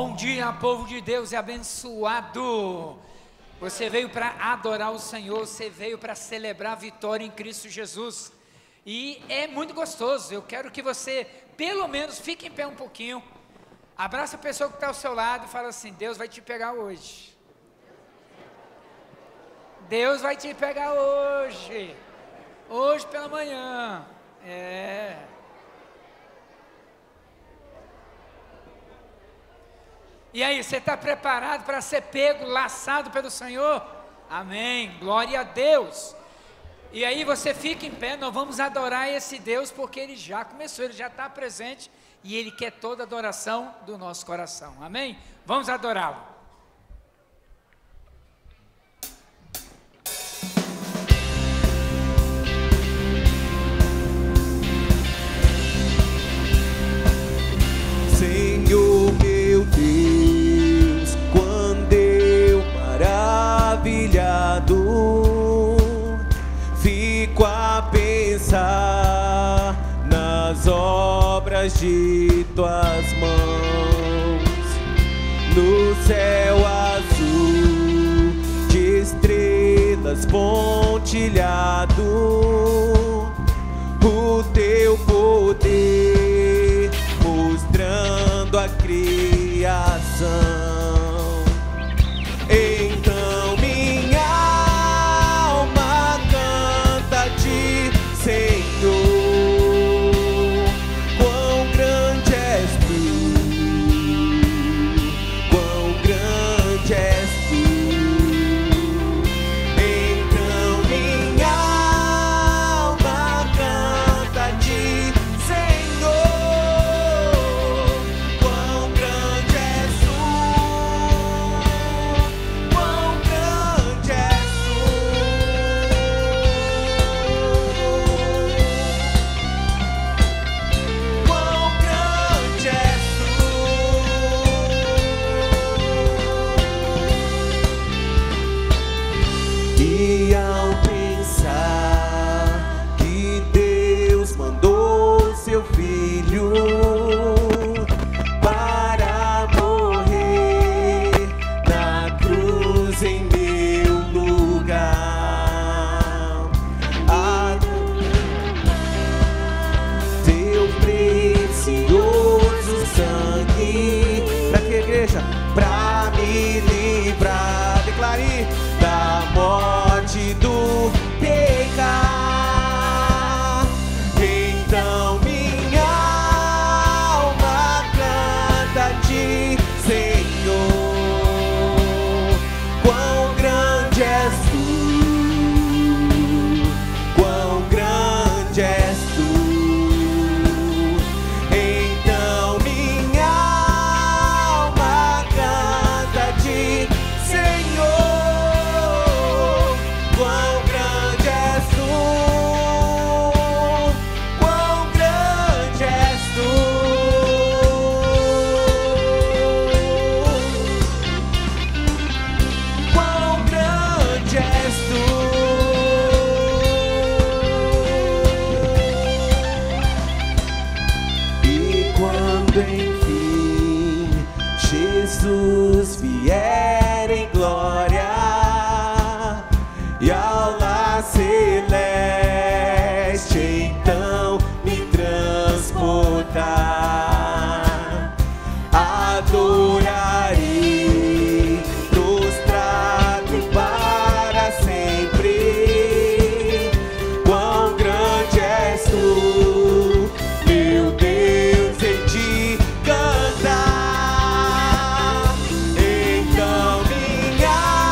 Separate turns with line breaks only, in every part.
Bom dia, povo de Deus, e abençoado. Você veio para adorar o Senhor, você veio para celebrar a vitória em Cristo Jesus. E é muito gostoso. Eu quero que você, pelo menos, fique em pé um pouquinho. Abraça a pessoa que está ao seu lado e fala assim: Deus vai te pegar hoje. Deus vai te pegar hoje. Hoje pela manhã. E aí, você está preparado para ser pego, laçado pelo Senhor? Amém, glória a Deus. E aí você fica em pé, nós vamos adorar esse Deus, porque Ele já começou, Ele já está presente, e Ele quer toda a adoração do nosso coração, amém? Vamos adorá-lo.
Senhor meu Deus, quando eu maravilhado fico a pensar nas obras de tuas mãos, no céu azul de estrelas pontilhado, o teu poder mostrando a criação. Então minha alma canta a ti, Senhor, quão grande és tu, quão grande és tu. Então minha alma canta a ti, Senhor, quão grande és tu, quão grande és tu. Quão grande és tu. E ao pensar que Deus mandou seu filho para morrer na cruz em meu lugar, teu precioso sangue, pra que, igreja? Pra me livrar, declare, da morte do pecado. Então minha alma canta a ti, Senhor, quão grande és tu, quão grande és tu. Então minha alma canta a ti, Senhor, quão grande és tu, quão grande és tu. Quão grande és tu. E quando enfim Jesus vier em glória e ao lar celeste então me transportar, adorarei prostrado para sempre. Quão grande és tu, meu Deus, em ti cantar. Então minha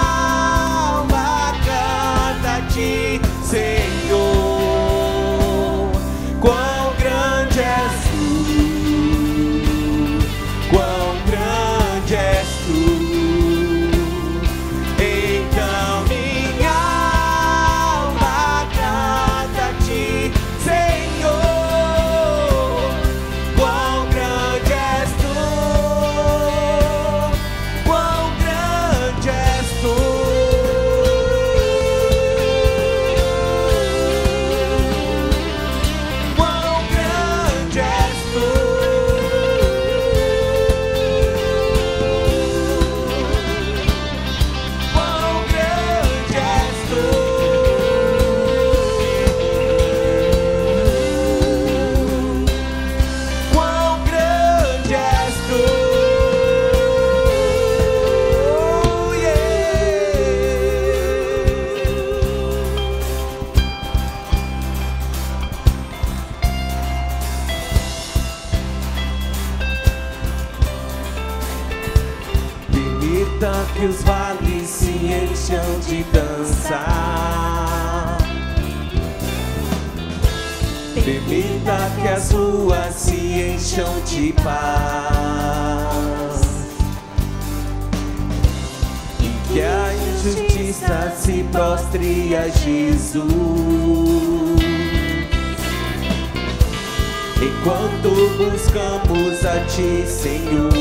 Permita que os vales se encham de dança. Permita que as ruas se encham de paz. E que a injustiça se prostre a Jesus. Enquanto buscamos a Ti, Senhor,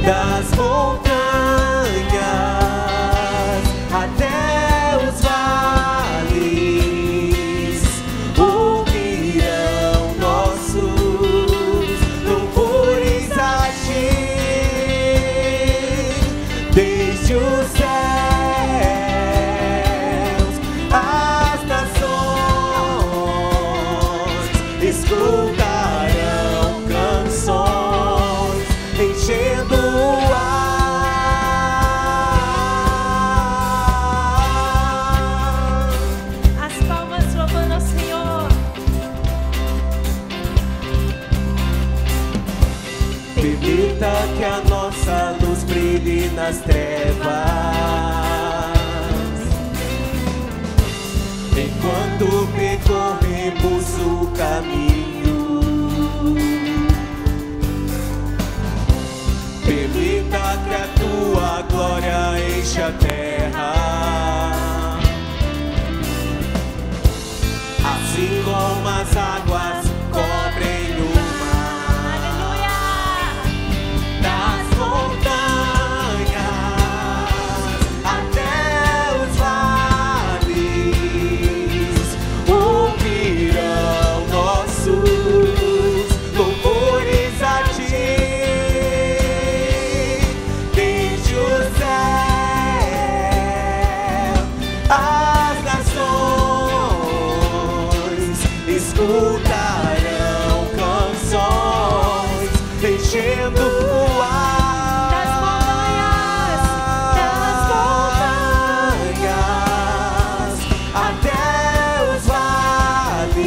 das montanhas até os vales, ouvirão nossos louvores a Ti. Desde os céus, as nações escutarão canções, enchendo o ar.
As palmas louvando ao Senhor.
Permita que a nossa luz brilhe nas trevas, enquanto percorremos o caminho. Permita que a Tua glória enche a terra, assim como as águas cobrem o mar.
Aleluia!
Das montanhas até os vales, ouvirão nossos louvores a Ti. Desde o céu, as nações escutarão canções, enchendo o ar.
Das
montanhas até os vales,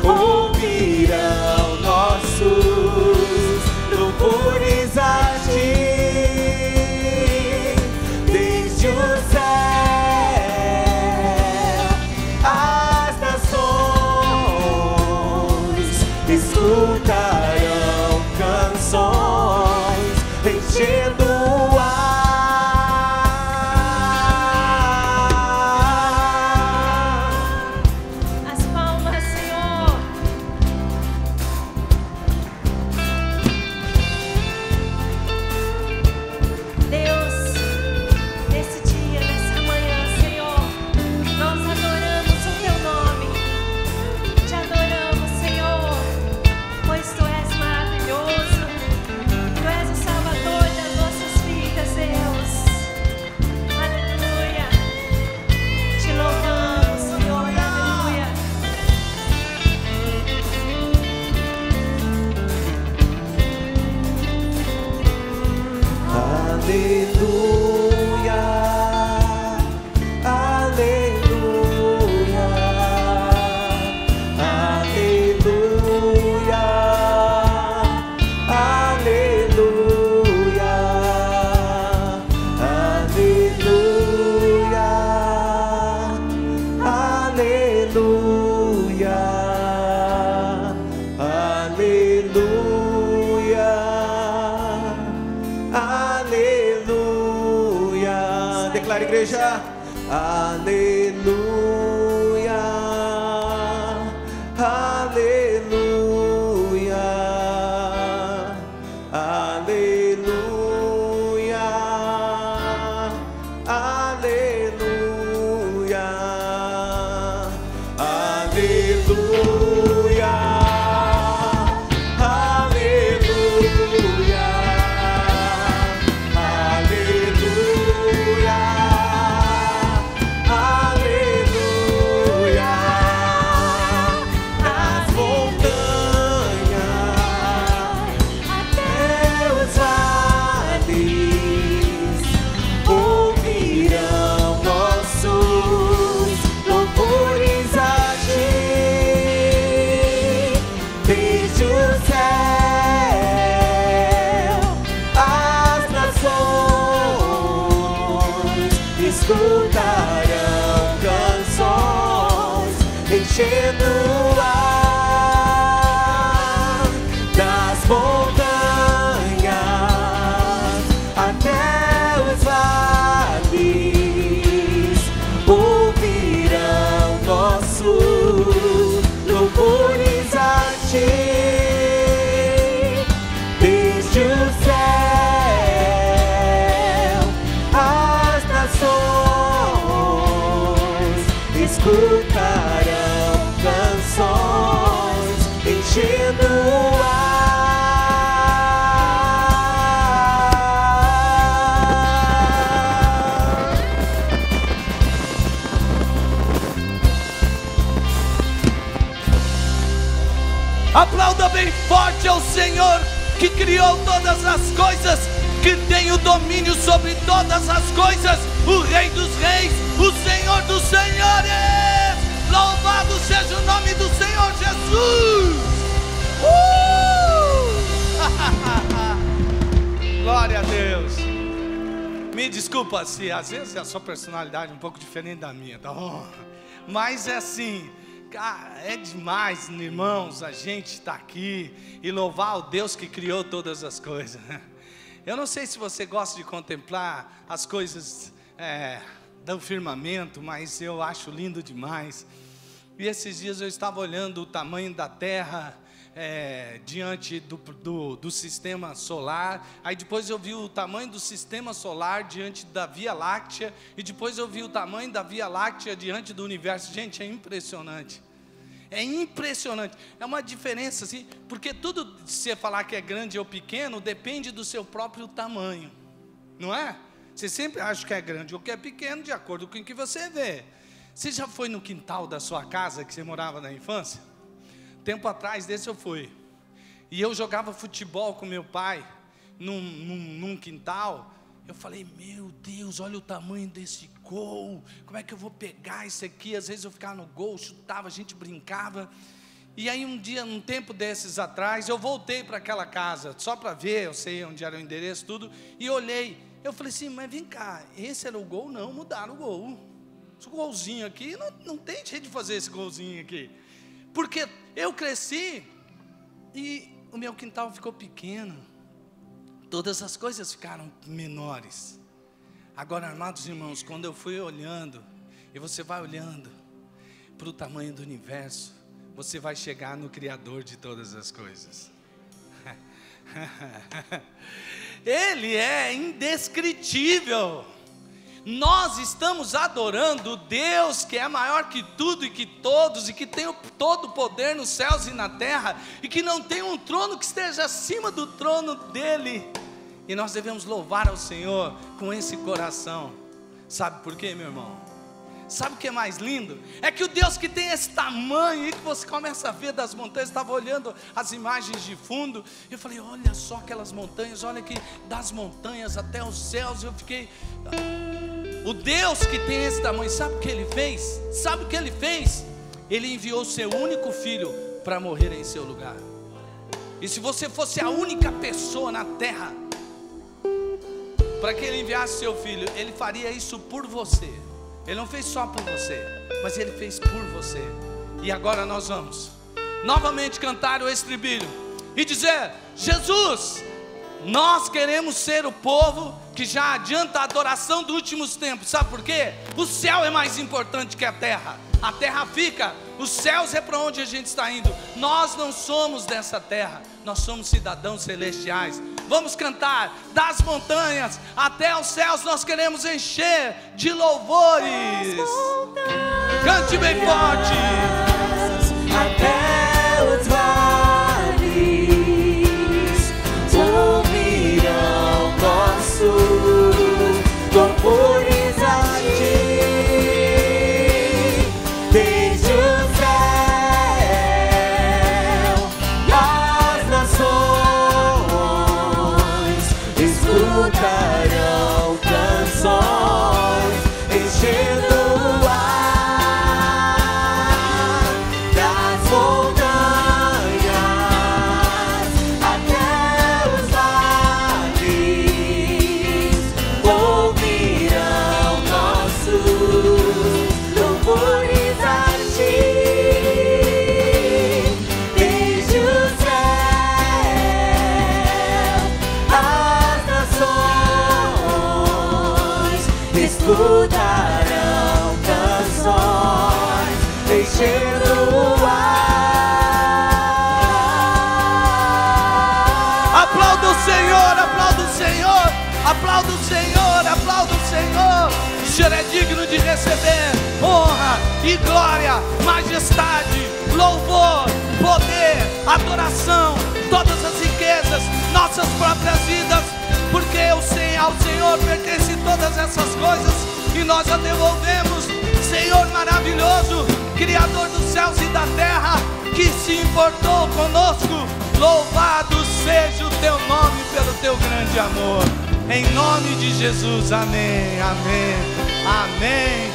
ouvirão nossos louvores a Ti. Desde o céu, as nações escutarão canções, enchendo o ar.
As palmas, Senhor. Deus, nesse dia, nessa manhã, Senhor, nós adoramos o Teu nome. Te adoramos, Senhor, pois Tu és maravilhoso. Tu és o Salvador das nossas vidas, Deus. Aleluia. Te louvamos, Senhor. Aleluia.
Aleluia, aleluia, aleluia, aleluia, aleluia, aleluia, aleluia. Declara, igreja. Aleluia, aleluia, aleluia, aleluia, aleluia, aleluia, aleluia, aleluia. enchendo o ar. Aplauda bem forte ao Senhor que criou todas as coisas, que tem o domínio sobre todas as coisas, o Rei dos Reis, o Senhor dos Senhores. Louvado seja o nome do Senhor Jesus. Glória a Deus. Me desculpa se às vezes a sua personalidade é um pouco diferente da minha, tá bom? Mas é assim, cara, é demais, irmãos, a gente está aqui e louvar o Deus que criou todas as coisas. Eu não sei se você gosta de contemplar as coisas do firmamento, mas eu acho lindo demais. E esses dias eu estava olhando o tamanho da Terra diante do sistema solar. Aí depois eu vi o tamanho do sistema solar diante da Via Láctea. E depois eu vi o tamanho da Via Láctea diante do universo. Gente, é impressionante. É impressionante. É uma diferença assim, porque tudo, se você falar que é grande ou pequeno, depende do seu próprio tamanho, não é? Você sempre acha que é grande ou que é pequeno de acordo com o que você vê. Você já foi no quintal da sua casa que você morava na infância? Tempo atrás desse eu fui. E eu jogava futebol com meu pai num quintal. Eu falei, meu Deus, olha o tamanho desse gol. Como é que eu vou pegar isso aqui? Às vezes eu ficava no gol, chutava, a gente brincava. E aí um dia, um tempo desses atrás, eu voltei para aquela casa, só para ver, eu sei onde era o endereço, tudo. E olhei, eu falei assim, mas vem cá, esse era o gol? Não, mudaram o gol. Esse golzinho aqui, não tem jeito de fazer esse golzinho aqui. Porque eu cresci e o meu quintal ficou pequeno. Todas as coisas ficaram menores. Agora, amados irmãos, quando eu fui olhando, e você vai olhando para o tamanho do universo, você vai chegar no Criador de todas as coisas. Ele é indescritível. Nós estamos adorando o Deus que é maior que tudo e que todos, e que tem todo o poder nos céus e na terra, e que não tem um trono que esteja acima do trono dele. E nós devemos louvar ao Senhor com esse coração. Sabe por quê, meu irmão? Sabe o que é mais lindo? É que o Deus que tem esse tamanho, e que você começa a ver das montanhas. Estava olhando as imagens de fundo, e eu falei, olha só aquelas montanhas, olha que das montanhas até os céus. Eu fiquei, o Deus que tem esse tamanho, sabe o que Ele fez? Sabe o que Ele fez? Ele enviou o seu único filho para morrer em seu lugar. E se você fosse a única pessoa na terra, para que Ele enviasse seu filho, Ele faria isso por você. Ele não fez só por você, mas Ele fez por você. E agora nós vamos novamente cantar o estribilho e dizer, Jesus, nós queremos ser o povo que já adianta a adoração dos últimos tempos. Sabe por quê? O céu é mais importante que a terra. A terra fica, os céus é para onde a gente está indo. Nós não somos dessa terra, nós somos cidadãos celestiais. Vamos cantar, das montanhas até os céus nós queremos encher de louvores. Cante bem forte.
Até os vales ouvirão nossos louvores a ti, desde o céu as nações escutarão canções enchendo o ar das montanhas até os vales ouvirão nossos louvores a ti, desde o céu as nações escutarão canções enchendo o ar.
Aplauda o Senhor, aplauda o Senhor, aplauda o Senhor, aplauda o Senhor. O Senhor é digno de receber honra e glória, majestade, louvor, poder, adoração, todas as riquezas, nossas próprias vidas, porque ao Senhor pertence todas essas coisas e nós a devolvemos. Senhor maravilhoso, Criador dos céus e da terra, que se importou conosco, louvado seja o teu nome pelo teu grande amor. Em nome de Jesus, amém, amém, amém,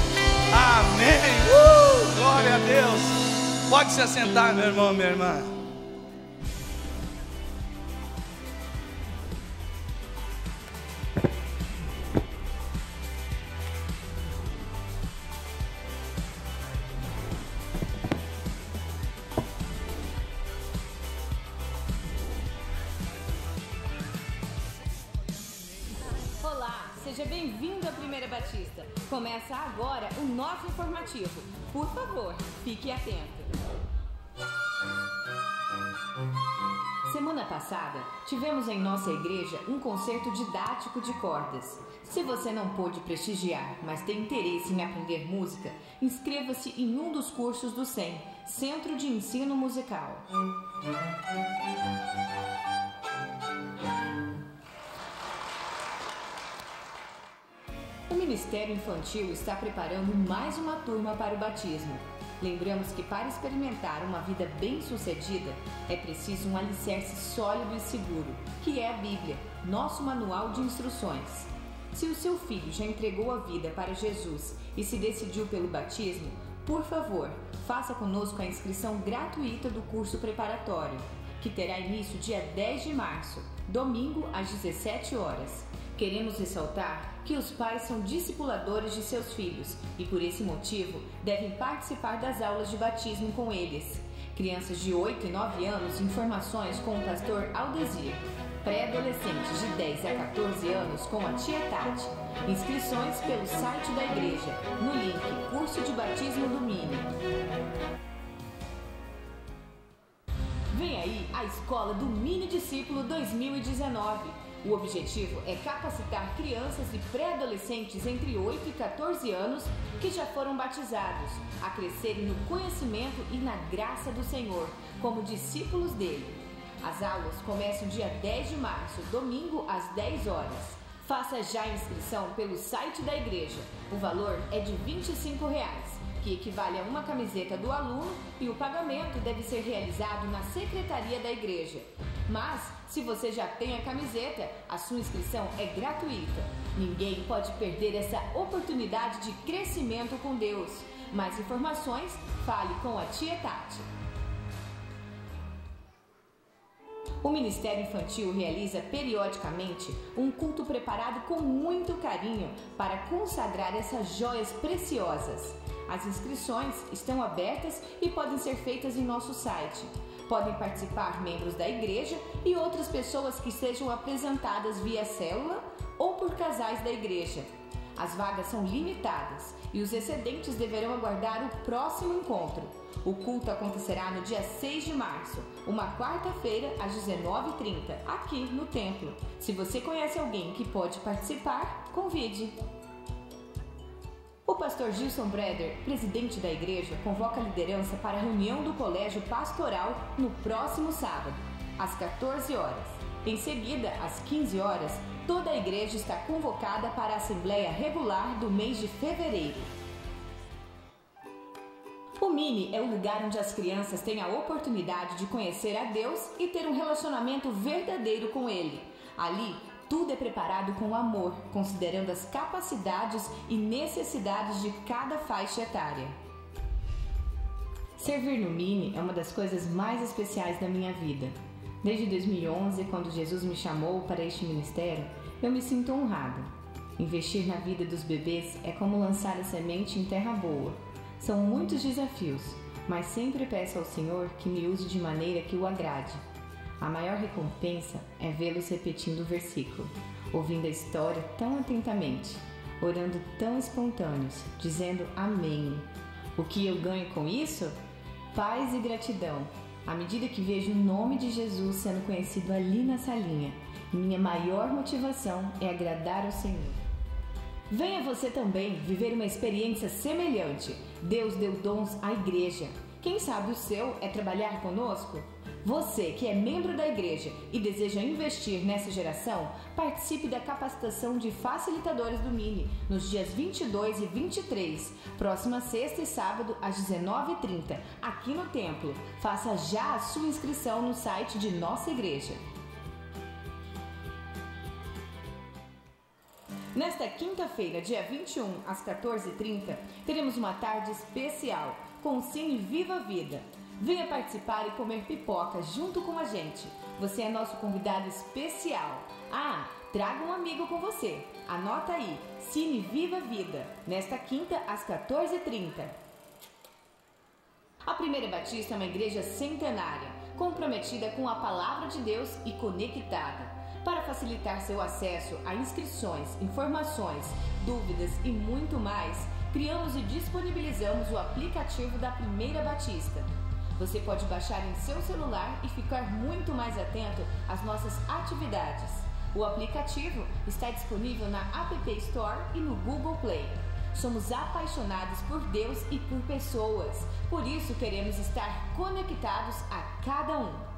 amém. Glória a Deus. Pode se assentar, meu irmão, minha irmã.
Seja bem-vindo à Primeira Batista. Começa agora o nosso informativo. Por favor, fique atento. Semana passada, tivemos em nossa igreja um concerto didático de cordas. Se você não pôde prestigiar, mas tem interesse em aprender música, inscreva-se em um dos cursos do CEM, Centro de Ensino Musical. O Ministério Infantil está preparando mais uma turma para o batismo. Lembramos que para experimentar uma vida bem-sucedida, é preciso um alicerce sólido e seguro, que é a Bíblia, nosso manual de instruções. Se o seu filho já entregou a vida para Jesus e se decidiu pelo batismo, por favor, faça conosco a inscrição gratuita do curso preparatório, que terá início dia 10 de março, domingo às 17 horas. Queremos ressaltar que os pais são discipuladores de seus filhos e, por esse motivo, devem participar das aulas de batismo com eles. Crianças de 8 e 9 anos, informações com o pastor Aldesir. Pré-adolescentes de 10 a 14 anos com a tia Tati. Inscrições pelo site da igreja, no link Curso de Batismo do Mini. Vem aí a Escola do Mini Discípulo 2019. O objetivo é capacitar crianças e pré-adolescentes entre 8 e 14 anos que já foram batizados a crescerem no conhecimento e na graça do Senhor, como discípulos dele. As aulas começam dia 10 de março, domingo às 10 horas. Faça já a inscrição pelo site da igreja. O valor é de R$ 25, que equivale a uma camiseta do aluno, e o pagamento deve ser realizado na secretaria da igreja. Mas, se você já tem a camiseta, a sua inscrição é gratuita. Ninguém pode perder essa oportunidade de crescimento com Deus. Mais informações, fale com a tia Tati. O Ministério Infantil realiza periodicamente um culto preparado com muito carinho para consagrar essas joias preciosas. As inscrições estão abertas e podem ser feitas em nosso site. Podem participar membros da igreja e outras pessoas que sejam apresentadas via célula ou por casais da igreja. As vagas são limitadas e os excedentes deverão aguardar o próximo encontro. O culto acontecerá no dia 6 de março, uma quarta-feira, às 19h30, aqui no templo. Se você conhece alguém que pode participar, convide. O pastor Gilson Breder, presidente da igreja, convoca a liderança para a reunião do colégio pastoral no próximo sábado, às 14 horas. Em seguida, às 15 horas, toda a igreja está convocada para a assembleia regular do mês de fevereiro. O Mini é o lugar onde as crianças têm a oportunidade de conhecer a Deus e ter um relacionamento verdadeiro com Ele. Ali, tudo é preparado com amor, considerando as capacidades e necessidades de cada faixa etária. Servir no Mini é uma das coisas mais especiais da minha vida. Desde 2011, quando Jesus me chamou para este ministério, eu me sinto honrada. Investir na vida dos bebês é como lançar a semente em terra boa. São muitos desafios, mas sempre peço ao Senhor que me use de maneira que o agrade. A maior recompensa é vê-los repetindo o versículo, ouvindo a história tão atentamente, orando tão espontâneos, dizendo amém. O que eu ganho com isso? Paz e gratidão, à medida que vejo o nome de Jesus sendo conhecido ali na salinha. Minha maior motivação é agradar ao Senhor. Venha você também viver uma experiência semelhante. Deus deu dons à igreja. Quem sabe o seu é trabalhar conosco? Você que é membro da igreja e deseja investir nessa geração, participe da capacitação de facilitadores do Mini nos dias 22 e 23, próxima sexta e sábado às 19h30, aqui no templo. Faça já a sua inscrição no site de nossa igreja. Nesta quinta-feira, dia 21, às 14h30, teremos uma tarde especial com o Cine Viva a Vida. Venha participar e comer pipoca junto com a gente. Você é nosso convidado especial. Ah, traga um amigo com você. Anota aí, Cine Viva a Vida, nesta quinta, às 14h30. A Primeira Batista é uma igreja centenária, comprometida com a Palavra de Deus e conectada. Para facilitar seu acesso a inscrições, informações, dúvidas e muito mais, criamos e disponibilizamos o aplicativo da Primeira Batista. Você pode baixar em seu celular e ficar muito mais atento às nossas atividades. O aplicativo está disponível na App Store e no Google Play. Somos apaixonados por Deus e por pessoas, por isso queremos estar conectados a cada um.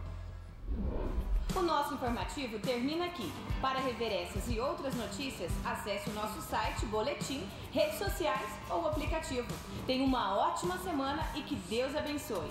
O nosso informativo termina aqui. Para rever essas e outras notícias, acesse o nosso site, boletim, redes sociais ou aplicativo. Tenha uma ótima semana e que Deus abençoe.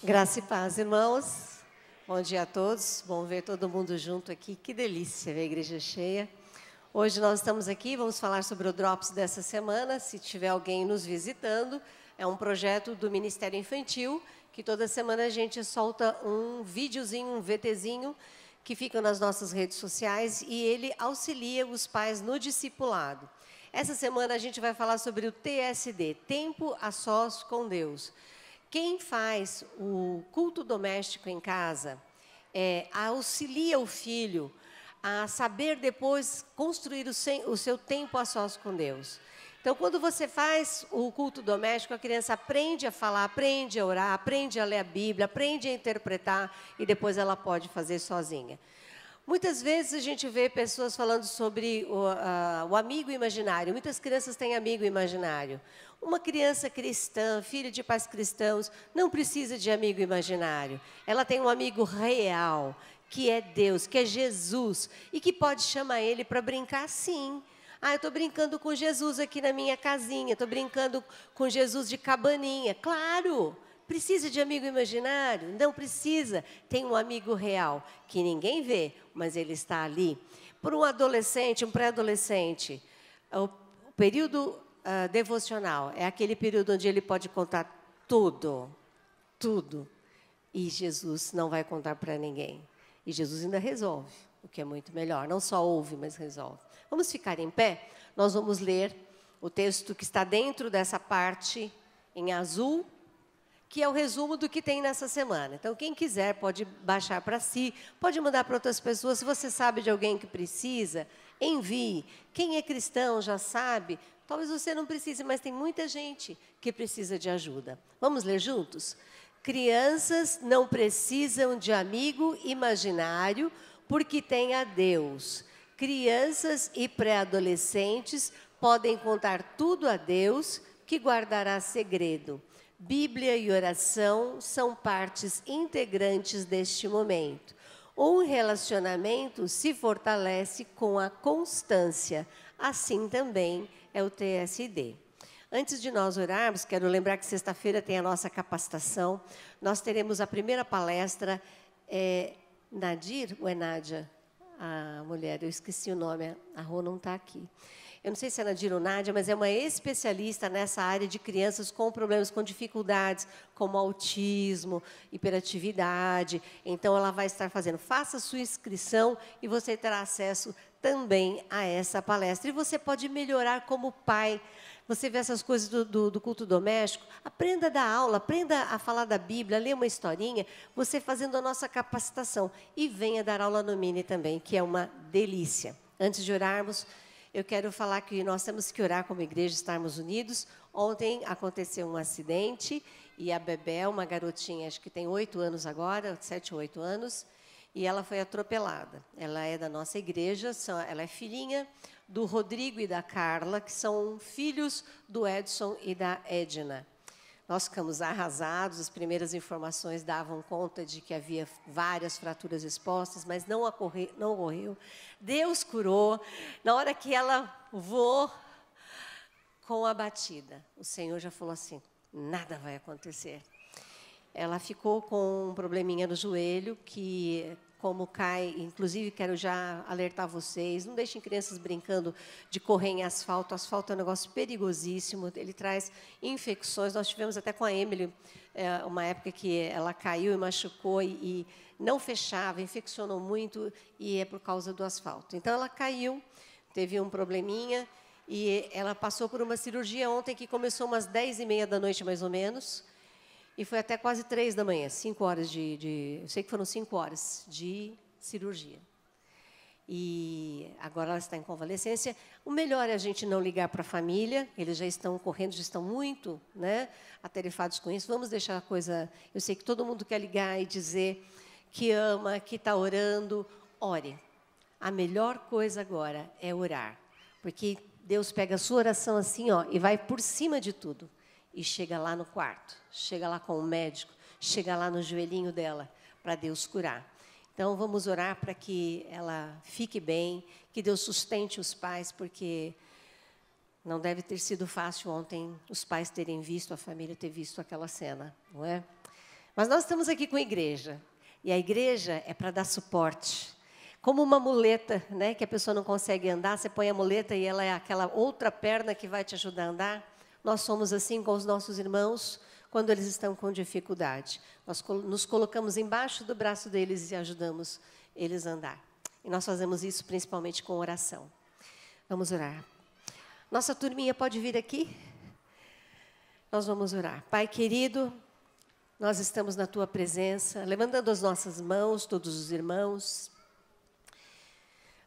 Graça e paz, irmãos. Bom dia a todos. Bom ver todo mundo junto aqui. Que delícia ver a igreja cheia. Hoje nós estamos aqui, vamos falar sobre o Drops dessa semana. Se tiver alguém nos visitando, é um projeto do Ministério Infantil, que toda semana a gente solta um videozinho, um VTzinho, que fica nas nossas redes sociais e ele auxilia os pais no discipulado. Essa semana a gente vai falar sobre o TSD, Tempo a Sós com Deus. Quem faz o culto doméstico em casa auxilia o filho a saber depois construir o seu tempo a sós com Deus. Então, quando você faz o culto doméstico, a criança aprende a falar, aprende a orar, aprende a ler a Bíblia, aprende a interpretar e depois ela pode fazer sozinha. Muitas vezes a gente vê pessoas falando sobre o amigo imaginário. Muitas crianças têm amigo imaginário. Uma criança cristã, filha de pais cristãos, não precisa de amigo imaginário. Ela tem um amigo real, que é Deus, que é Jesus, e que pode chamar ele para brincar sim. Ah, eu estou brincando com Jesus aqui na minha casinha, estou brincando com Jesus de cabaninha. Claro! Precisa de amigo imaginário? Não precisa. Tem um amigo real, que ninguém vê, mas ele está ali. Para um adolescente, um pré-adolescente, o período devocional é aquele período onde ele pode contar tudo. E Jesus não vai contar para ninguém. E Jesus ainda resolve, o que é muito melhor. Não só ouve, mas resolve. Vamos ficar em pé? Nós vamos ler o texto que está dentro dessa parte em azul, que é o resumo do que tem nessa semana. Então, quem quiser pode baixar para si, pode mandar para outras pessoas. Se você sabe de alguém que precisa, envie. Quem é cristão já sabe, talvez você não precise, mas tem muita gente que precisa de ajuda. Vamos ler juntos? Crianças não precisam de amigo imaginário, porque têm a Deus. Crianças e pré-adolescentes podem contar tudo a Deus, que guardará segredo. Bíblia e oração são partes integrantes deste momento. Um relacionamento se fortalece com a constância. Assim também é o TSD. Antes de nós orarmos, quero lembrar que sexta-feira tem a nossa capacitação. Nós teremos a primeira palestra. Nadir ou é Nádia? A mulher, eu esqueci o nome, a Rô não está aqui. Eu não sei se é Nadir ou Nádia, mas é uma especialista nessa área de crianças com problemas, com dificuldades, como autismo, hiperatividade. Então, ela vai estar fazendo. Faça sua inscrição e você terá acesso também a essa palestra. E você pode melhorar como pai. Você vê essas coisas do culto doméstico, aprenda a dar aula, aprenda a falar da Bíblia, ler uma historinha, você fazendo a nossa capacitação. E venha dar aula no Mini também, que é uma delícia. Antes de orarmos, eu quero falar que nós temos que orar como igreja, estarmos unidos. Ontem aconteceu um acidente e a Bebel, uma garotinha, acho que tem 8 anos agora, 7 ou 8 anos, e ela foi atropelada. Ela é da nossa igreja, ela é filhinha do Rodrigo e da Carla, que são filhos do Edson e da Edna. Nós ficamos arrasados, as primeiras informações davam conta de que havia várias fraturas expostas, mas não ocorreu. Deus curou. Na hora que ela voou com a batida, o Senhor já falou assim, nada vai acontecer. Ela ficou com um probleminha no joelho, que como cai, inclusive quero já alertar vocês, não deixem crianças brincando de correr em asfalto. O asfalto é um negócio perigosíssimo, ele traz infecções. Nós tivemos até com a Emily, uma época que ela caiu e machucou e não fechava, infeccionou muito, e é por causa do asfalto. Então ela caiu, teve um probleminha, e ela passou por uma cirurgia ontem que começou umas 10h30 da noite, mais ou menos, e foi até quase 3 da manhã, 5 horas eu sei que foram 5 horas de cirurgia. E agora ela está em convalescência. O melhor é a gente não ligar para a família, eles já estão correndo, já estão muito, né, atarefados com isso. Vamos deixar a coisa... Eu sei que todo mundo quer ligar e dizer que ama, que está orando. Ore. A melhor coisa agora é orar, porque Deus pega a sua oração assim, ó, e vai por cima de tudo. E chega lá no quarto, chega lá com o médico, chega lá no joelhinho dela, para Deus curar. Então, vamos orar para que ela fique bem, que Deus sustente os pais, porque não deve ter sido fácil ontem os pais terem visto, a família ter visto aquela cena, não é? Mas nós estamos aqui com a igreja, e a igreja é para dar suporte. Como uma muleta, né, que a pessoa não consegue andar, você põe a muleta e ela é aquela outra perna que vai te ajudar a andar. Nós somos assim com os nossos irmãos quando eles estão com dificuldade. Nós nos colocamos embaixo do braço deles e ajudamos eles a andar. E nós fazemos isso principalmente com oração. Vamos orar. Nossa turminha pode vir aqui? Nós vamos orar. Pai querido, nós estamos na Tua presença, levantando as nossas mãos, todos os irmãos,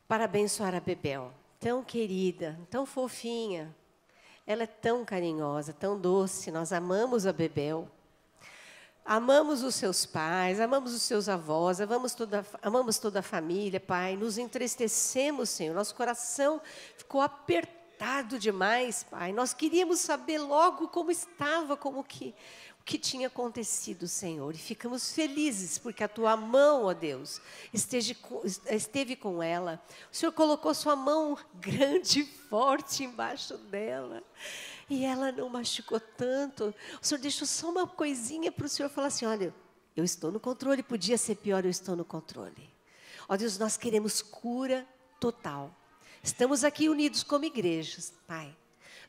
para abençoar a Bebel. Tão querida, tão fofinha. Ela é tão carinhosa, tão doce. Nós amamos a Bebel. Amamos os seus pais, amamos os seus avós, amamos toda a família, Pai. Nos entristecemos, Senhor. Nosso coração ficou apertado demais, Pai. Nós queríamos saber logo como estava, o que tinha acontecido, Senhor. E ficamos felizes, porque a Tua mão, ó Deus, esteve com ela. O Senhor colocou Sua mão grande e forte embaixo dela. E ela não machucou tanto. O Senhor deixou só uma coisinha para o Senhor falar assim, olha, eu estou no controle, podia ser pior, eu estou no controle. Ó Deus, nós queremos cura total. Estamos aqui unidos como igrejas, Pai.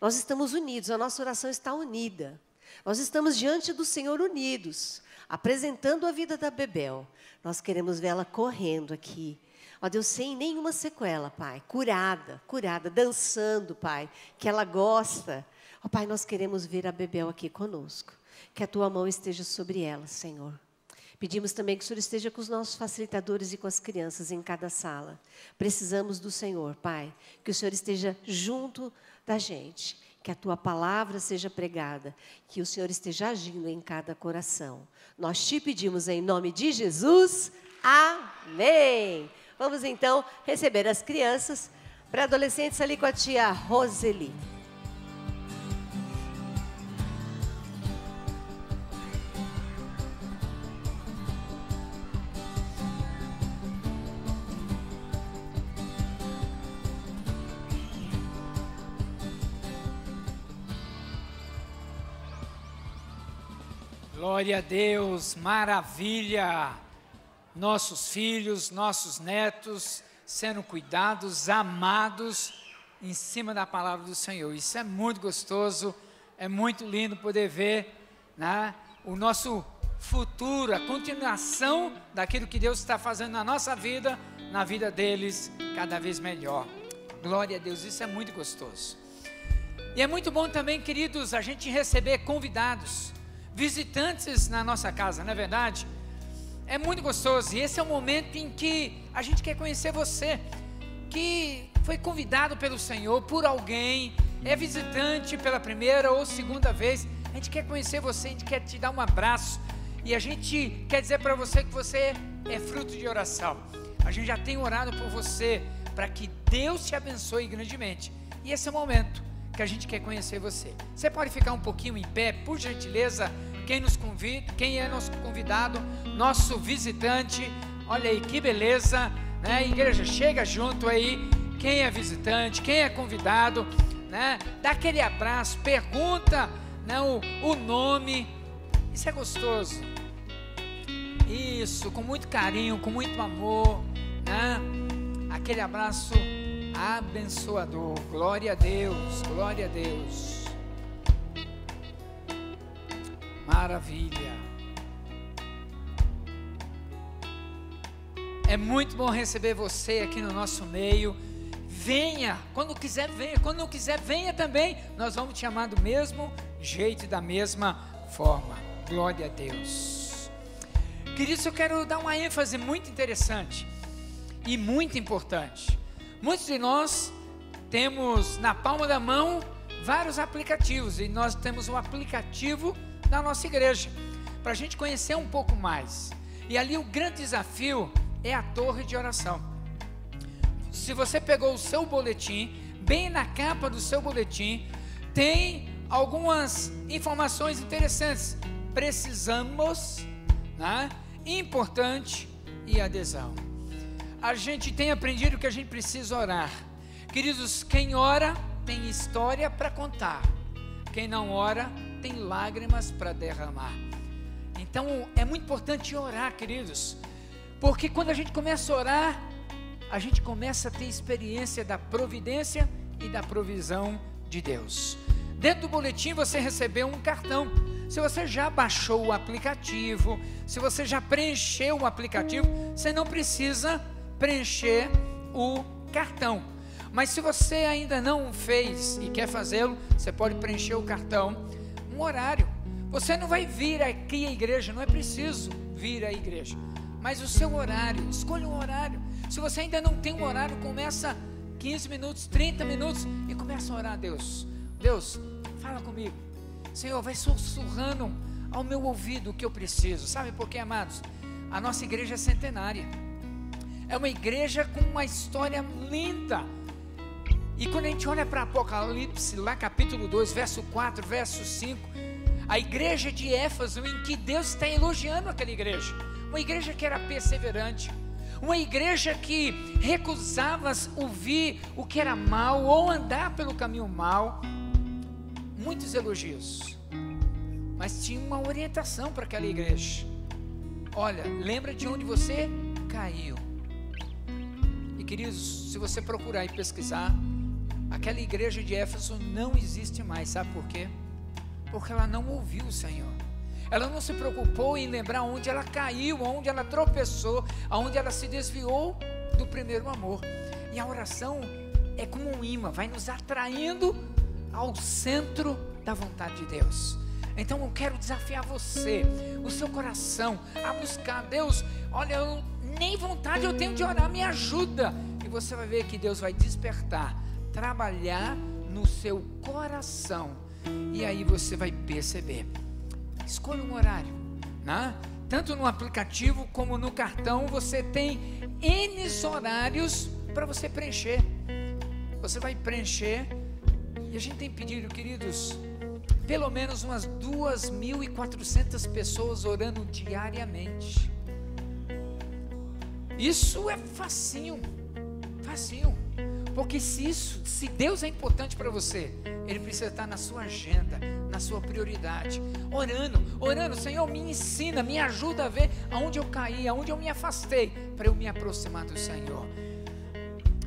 Nós estamos unidos, a nossa oração está unida. Nós estamos diante do Senhor unidos, apresentando a vida da Bebel. Nós queremos vê-la correndo aqui. Ó Deus, sem nenhuma sequela, Pai. Curada, dançando, Pai, que ela gosta. Ó Pai, nós queremos ver a Bebel aqui conosco. Que a Tua mão esteja sobre ela, Senhor. Pedimos também que o Senhor esteja com os nossos facilitadores e com as crianças em cada sala. Precisamos do Senhor, Pai. Que o Senhor esteja junto da gente. Que a Tua palavra seja pregada, que o Senhor esteja agindo em cada coração. Nós te pedimos em nome de Jesus. Amém. Vamos então receber as crianças, pré-adolescentes ali com a tia Roseli.
Glória a Deus, maravilha! Nossos filhos, nossos netos sendo cuidados, amados em cima da palavra do Senhor. Isso é muito gostoso, é muito lindo poder ver, né, o nosso futuro, a continuação daquilo que Deus está fazendo na nossa vida, na vida deles, cada vez melhor. Glória a Deus, isso é muito gostoso. E é muito bom também, queridos, a gente receber convidados, visitantes na nossa casa, não é verdade? É muito gostoso, e esse é o momento em que a gente quer conhecer você, que foi convidado pelo Senhor, por alguém, é visitante pela primeira ou segunda vez, a gente quer conhecer você, a gente quer te dar um abraço, e a gente quer dizer para você que você é fruto de oração. A gente já tem orado por você, para que Deus te abençoe grandemente, e esse é o momento que a gente quer conhecer você. Você pode ficar um pouquinho em pé, por gentileza, quem nos convida, quem é nosso convidado, nosso visitante, olha aí que beleza, né? Igreja, chega junto aí, quem é visitante, quem é convidado, né? Dá aquele abraço, pergunta, né, o nome, isso é gostoso, isso, com muito carinho, com muito amor, né? Aquele abraço abençoador. Glória a Deus, glória a Deus. Maravilha. É muito bom receber você aqui no nosso meio. Venha, quando quiser venha, quando não quiser venha também. Nós vamos te chamar do mesmo jeito e da mesma forma. Glória a Deus. Queridos, eu quero dar uma ênfase muito interessante e muito importante. Muitos de nós temos na palma da mão vários aplicativos, e nós temos um aplicativo da nossa igreja, para a gente conhecer um pouco mais. E ali o grande desafio é a torre de oração. Se você pegou o seu boletim, bem na capa do seu boletim, tem algumas informações interessantes. Precisamos, né? Importante e adesão. A gente tem aprendido que a gente precisa orar. Queridos, quem ora tem história para contar. Quem não ora tem lágrimas para derramar. Então é muito importante orar, queridos, porque quando a gente começa a orar, a gente começa a ter experiência da providência e da provisão de Deus. Dentro do boletim você recebeu um cartão. Se você já baixou o aplicativo, se você já preencheu o aplicativo, você não precisa preencher o cartão. Mas se você ainda não fez e quer fazê-lo, você pode preencher o cartão, um horário. Você não vai vir aqui à igreja, não é preciso vir à igreja, mas o seu horário, escolha um horário. Se você ainda não tem um horário, começa 15 minutos, 30 minutos e começa a orar a Deus. Deus, fala comigo. Senhor, vai sussurrando ao meu ouvido o que eu preciso. Sabe por quê, amados? A nossa igreja é centenária. É uma igreja com uma história linda. E quando a gente olha para Apocalipse, lá capítulo 2, verso 4, verso 5, a igreja de Éfeso, em que Deus está elogiando aquela igreja. Uma igreja que era perseverante. Uma igreja que recusava ouvir o que era mal ou andar pelo caminho mal. Muitos elogios. Mas tinha uma orientação para aquela igreja. Olha, lembra de onde você caiu. E queridos, se você procurar e pesquisar, aquela igreja de Éfeso não existe mais. Sabe por quê? Porque ela não ouviu o Senhor. Ela não se preocupou em lembrar onde ela caiu, onde ela tropeçou, onde ela se desviou do primeiro amor. E a oração é como um imã, vai nos atraindo ao centro da vontade de Deus. Então eu quero desafiar você, o seu coração, a buscar Deus. Olha, nem vontade eu tenho de orar, me ajuda. E você vai ver que Deus vai despertar, trabalhar no seu coração. E aí você vai perceber. Escolha um horário, né? Tanto no aplicativo como no cartão, você tem N horários para você preencher. Você vai preencher. E a gente tem pedido, queridos, pelo menos umas 2.400 pessoas orando diariamente. Isso é facinho, facinho. Porque se Deus é importante para você, Ele precisa estar na sua agenda, na sua prioridade. Orando, Senhor, me ensina, me ajuda a ver aonde eu caí, aonde eu me afastei, para eu me aproximar do Senhor.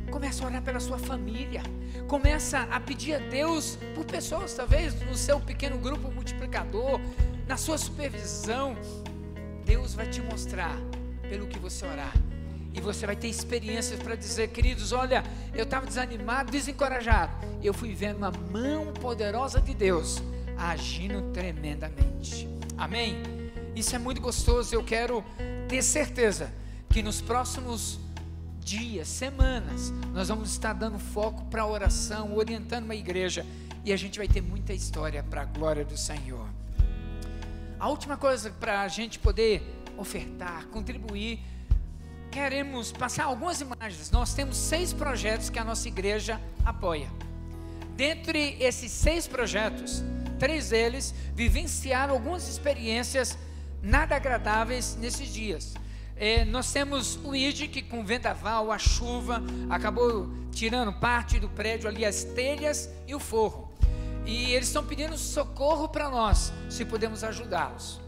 Começa a orar pela sua família. Começa a pedir a Deus por pessoas, talvez no seu pequeno grupo multiplicador, na sua supervisão. Deus vai te mostrar pelo que você orar. E você vai ter experiências para dizer, queridos, olha, eu estava desanimado, desencorajado. Eu fui vendo uma mão poderosa de Deus agindo tremendamente. Amém? Isso é muito gostoso. Eu quero ter certeza que nos próximos dias, semanas, nós vamos estar dando foco para a oração, orientando uma igreja, e a gente vai ter muita história para a glória do Senhor. A última coisa para a gente poder ofertar, contribuir, queremos passar algumas imagens. Nós temos 6 projetos que a nossa igreja apoia. Dentre esses 6 projetos, 3 deles vivenciaram algumas experiências nada agradáveis nesses dias. Nós temos o ID, que com o vendaval, a chuva, acabou tirando parte do prédio ali, as telhas e o forro. E eles estão pedindo socorro para nós, se podemos ajudá-los.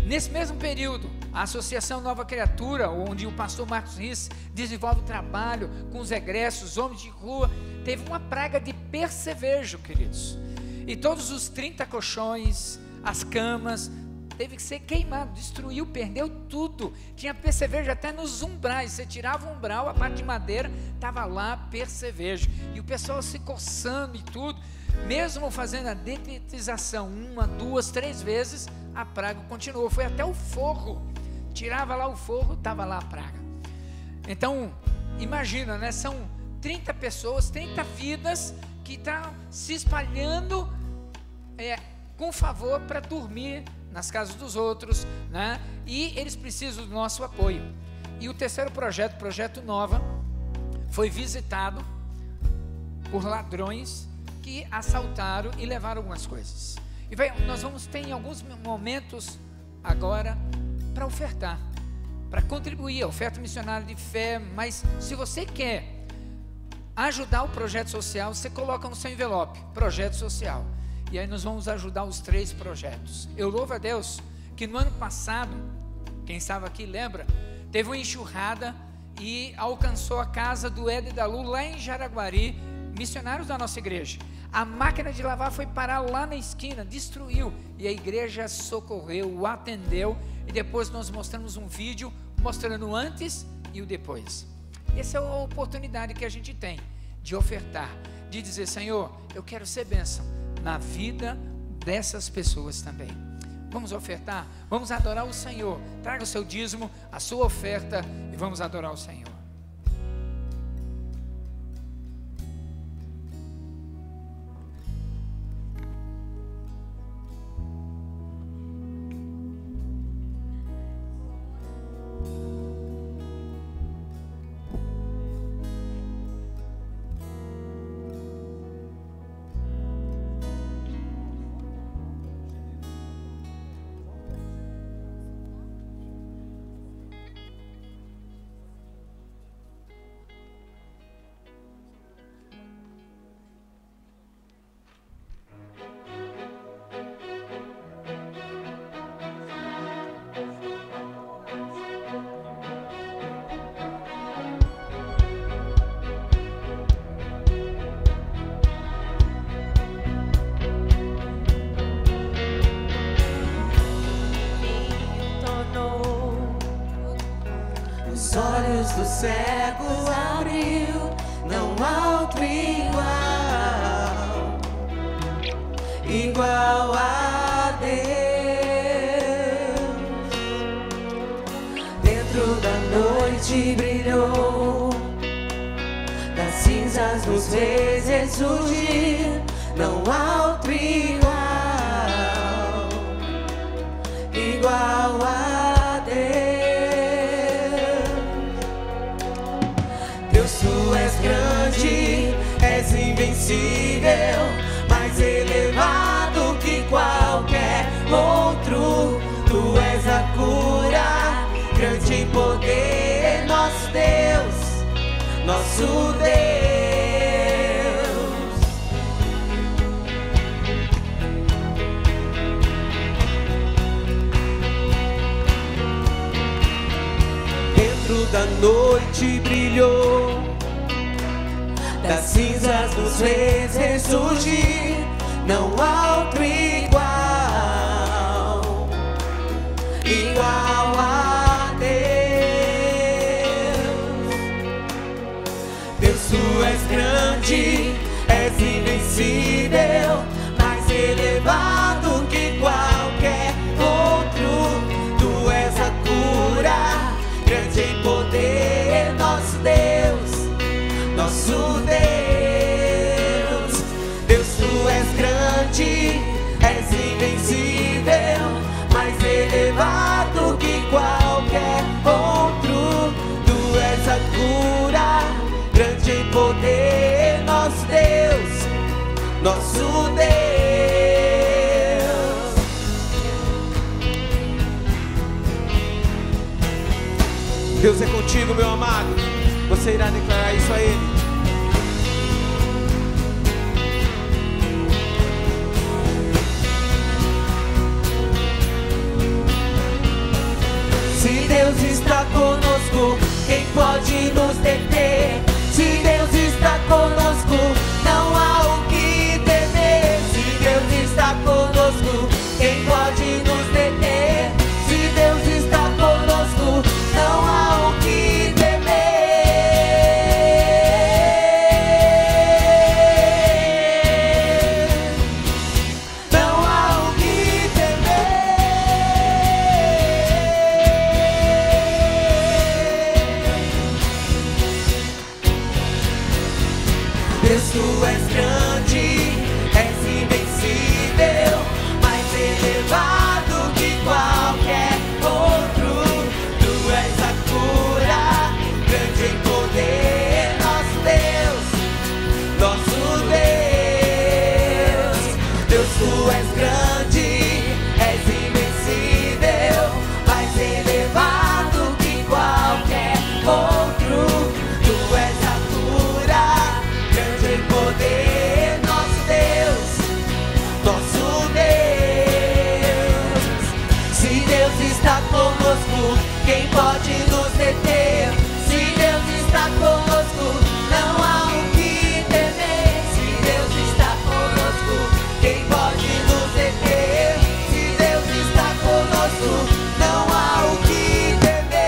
Nesse mesmo período, a Associação Nova Criatura, onde o pastor Marcos Riz desenvolve o trabalho com os egressos, homens de rua, teve uma praga de percevejo, queridos. E todos os 30 colchões, as camas, teve que ser queimado, destruiu, perdeu tudo. Tinha percevejo até nos umbrais. Você tirava o umbral, a parte de madeira, estava lá percevejo. E o pessoal se coçando e tudo. Mesmo fazendo a detetização 1, 2, 3 vezes, a praga continuou. Foi até o forro. Tirava lá o forro, estava lá a praga. Então, imagina, né? São 30 pessoas, 30 vidas que estão se espalhando com favor para dormir nas casas dos outros, né? E eles precisam do nosso apoio. E o terceiro projeto, Projeto Nova, foi visitado por ladrões que assaltaram e levaram algumas coisas. E nós vamos ter alguns momentos agora para ofertar, para contribuir, a oferta missionária de fé. Mas se você quer ajudar o projeto social, você coloca no seu envelope, projeto social. E aí nós vamos ajudar os 3 projetos. Eu louvo a Deus que no ano passado, quem estava aqui lembra, teve uma enxurrada e alcançou a casa do Ed e da Lu lá em Jaraguari, missionários da nossa igreja. A máquina de lavar foi parar lá na esquina, destruiu, e a igreja socorreu, atendeu, e depois nós mostramos um vídeo mostrando o antes e o depois. Essa é a oportunidade que a gente tem de ofertar, de dizer: Senhor, eu quero ser bênção na vida dessas pessoas também. Vamos ofertar, vamos adorar o Senhor. Traga o seu dízimo, a sua oferta, e vamos adorar o Senhor.
Os olhos do cego abriu, não há outro igual a Deus. Dentro da noite brilhou, das cinzas nos fez ressurgir, não há outro igual a Deus. Tu és grande, és invencível, mais elevado que qualquer outro. Tu és a cura, grande em poder, nosso Deus, nosso Deus. Dentro da noite brilhou, das cinzas nos fez ressurgir, não há outro igual a Deus. Deus, tu és grande, és invencível, mais elevado que qualquer outro. Tu és a cura, grande em poder, nosso Deus, Deus é contigo, meu amado. Você irá declarar isso a Ele. Se Deus está conosco, quem pode nos deter? Se Deus está conosco, não há o que temer. Se Deus está conosco, quem pode nos deter? Se Deus está conosco, não há o que temer. Não há o que temer. Deus, tu és grande, és invencível, mais elevado que qualquer outro. Tu és a cura, grande em poder, nosso Deus, nosso Deus. Deus, tu és grande, és invencível, mais elevado que qualquer outro. Tu és a cura, grande em poder, nosso Deus, nosso Deus. Se Deus está conosco, quem pode nos deter? Se Deus está conosco, não há o que temer. Se Deus está conosco, quem pode nos deter? Se Deus está conosco, não há o que temer.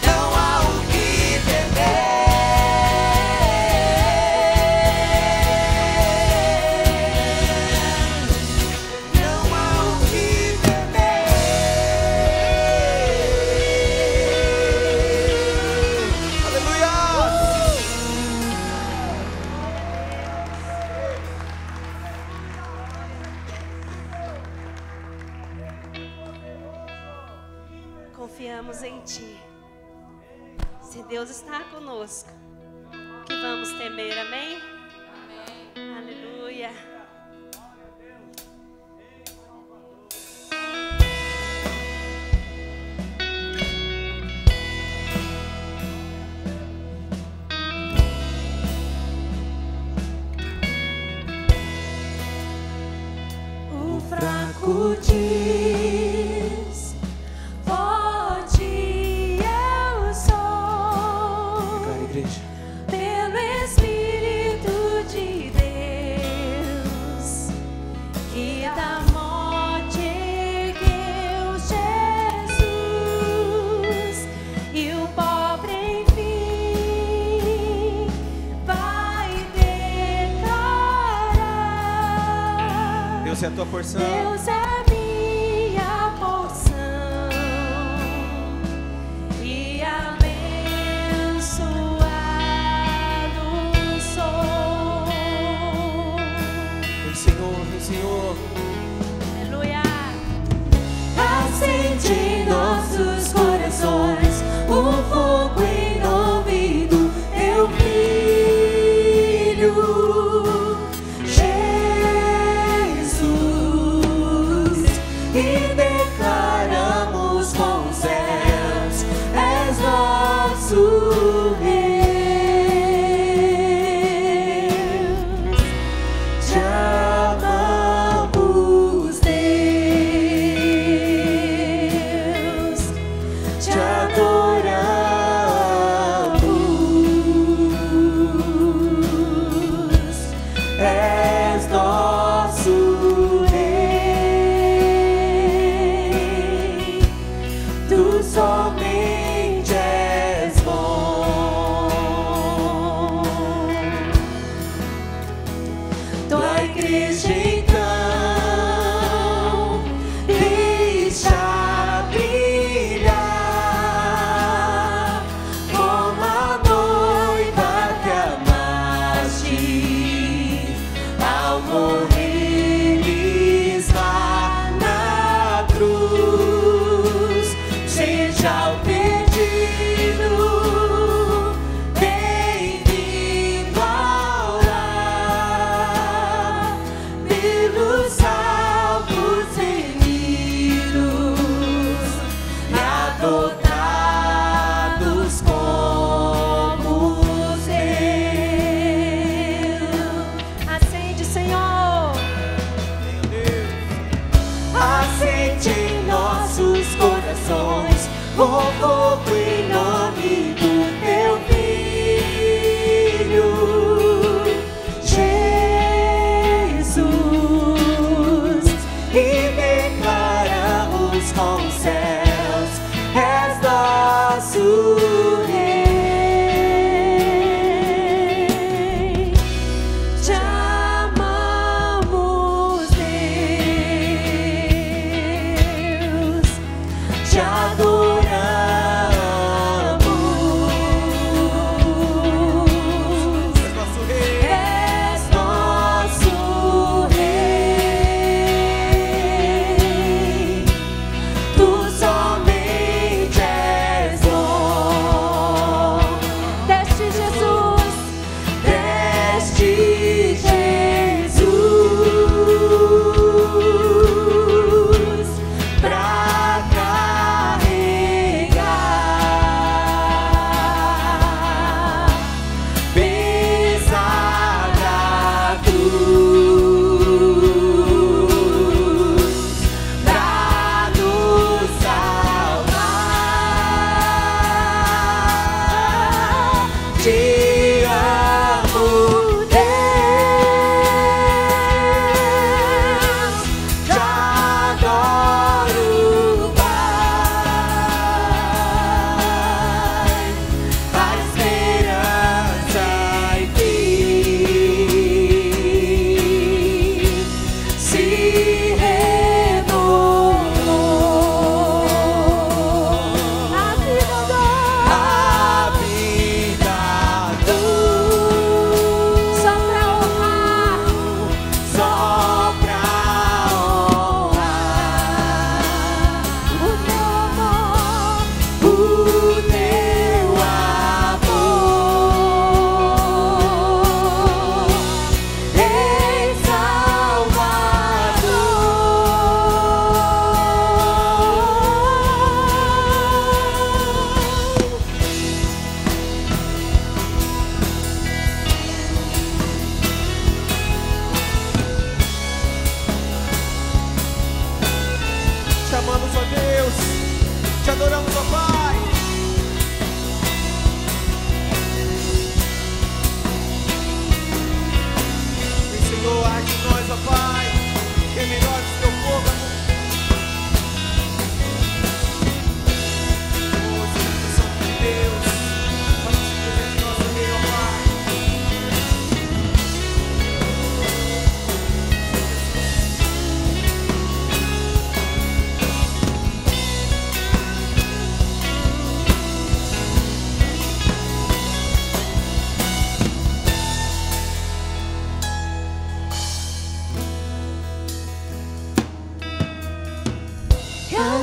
Não há o que temer. Não há o que temer. Aleluia!
Confiamos em Ti. Se Deus está conosco, que vamos temer, amém? Amém. Aleluia.
O fraco diz:
Forte eu sou,
Declara, igreja.
pelo Espírito de Deus, que da morte ergueu Jesus, e o pobre enfim vai declarar:
Deus é a tua porção.
Deus é minha porção e abençoado sou.
Vem, Senhor, vem, Senhor.
Aleluia. Acende em nossos corações um fogo em nome do Teu Filho Jesus, e declaramos com os céus: és nosso Deus. Te amamos, Deus, te adoramos. És nosso Rei, tu somente és bom. Tua igreja então deixa brilhar como a noiva que amaste ao morreres lá na cruz. Seja o perdido bem-vindo ao lar.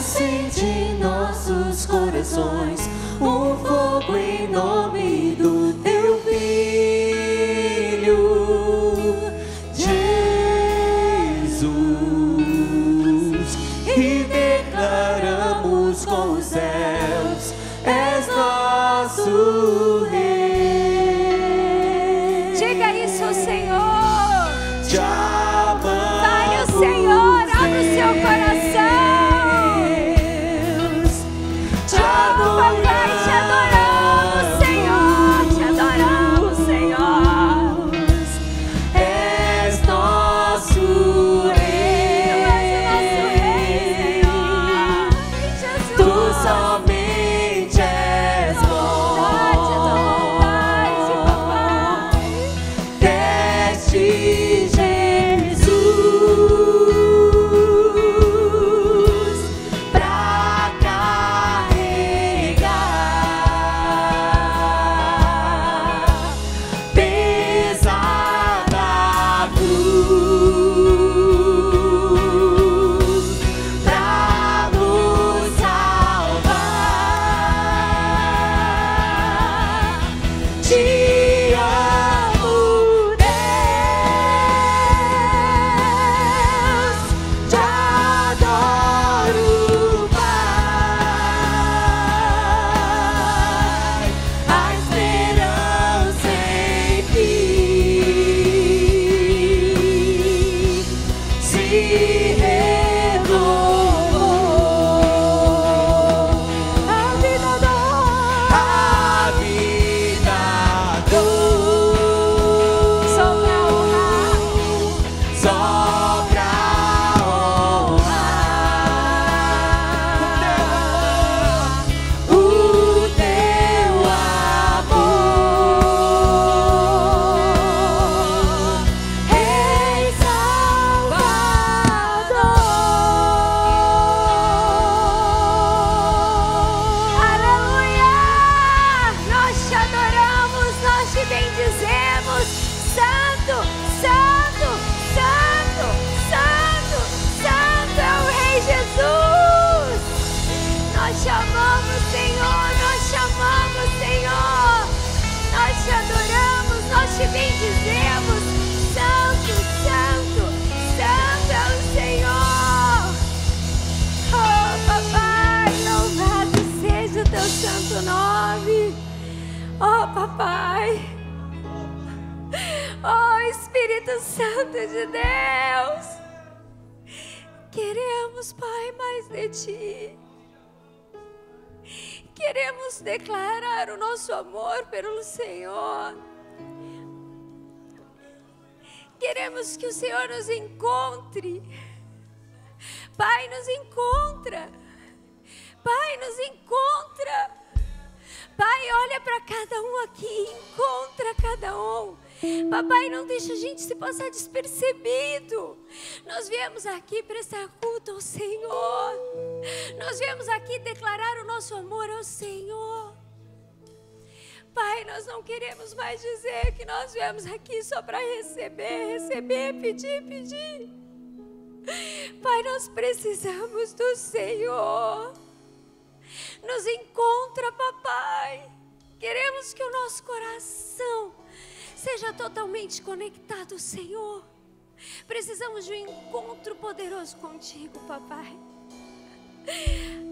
acende em nossos corações um fogo em nome do teu Filho, Jesus, e declaramos com os céus: és nosso Rei.
Diga isso ao Senhor.
Te amamos,
Fale o Senhor, abre o seu coração.
Deus. Te
Papai, te adoramos, Senhor. Te adoramos, Senhor.
És nosso Rei. Tu somente és bom. Deste Jesus pra carregar pesada cruz, pra nos salvar. Te amo, Deus, te adoro, Pai, a esperança em ti se renovou. A vida dou, só pra honrar o teu amor, Rei Salvador.
Aleluia! Nós te adoramos, nós te bendizemos. Santo, Santo, Santo, Santo, Santo é o Rei Jesus. Nós te amamos, Senhor, nós te amamos, Senhor. Nós te adoramos, nós te bendizemos. Santo, Santo, Santo é o Senhor. Oh, papai, louvado seja o teu santo nome. Oh, papai. Oh, Espírito Santo de Deus. Queremos, Pai, mais de ti. Queremos declarar o nosso amor pelo Senhor. Queremos que o Senhor nos encontre. Pai, nos encontra. Pai, nos encontra. Pai, olha para cada um aqui, encontra cada um. Papai, não deixa a gente se passar despercebido. Nós viemos aqui prestar culto ao Senhor. Nós viemos aqui declarar o nosso amor ao Senhor. Pai, nós não queremos mais dizer que nós viemos aqui só para receber, pedir. Pai, nós precisamos do Senhor. Nos encontra, papai. Queremos que o nosso coração seja totalmente conectado ao Senhor. Precisamos de um encontro poderoso contigo, papai.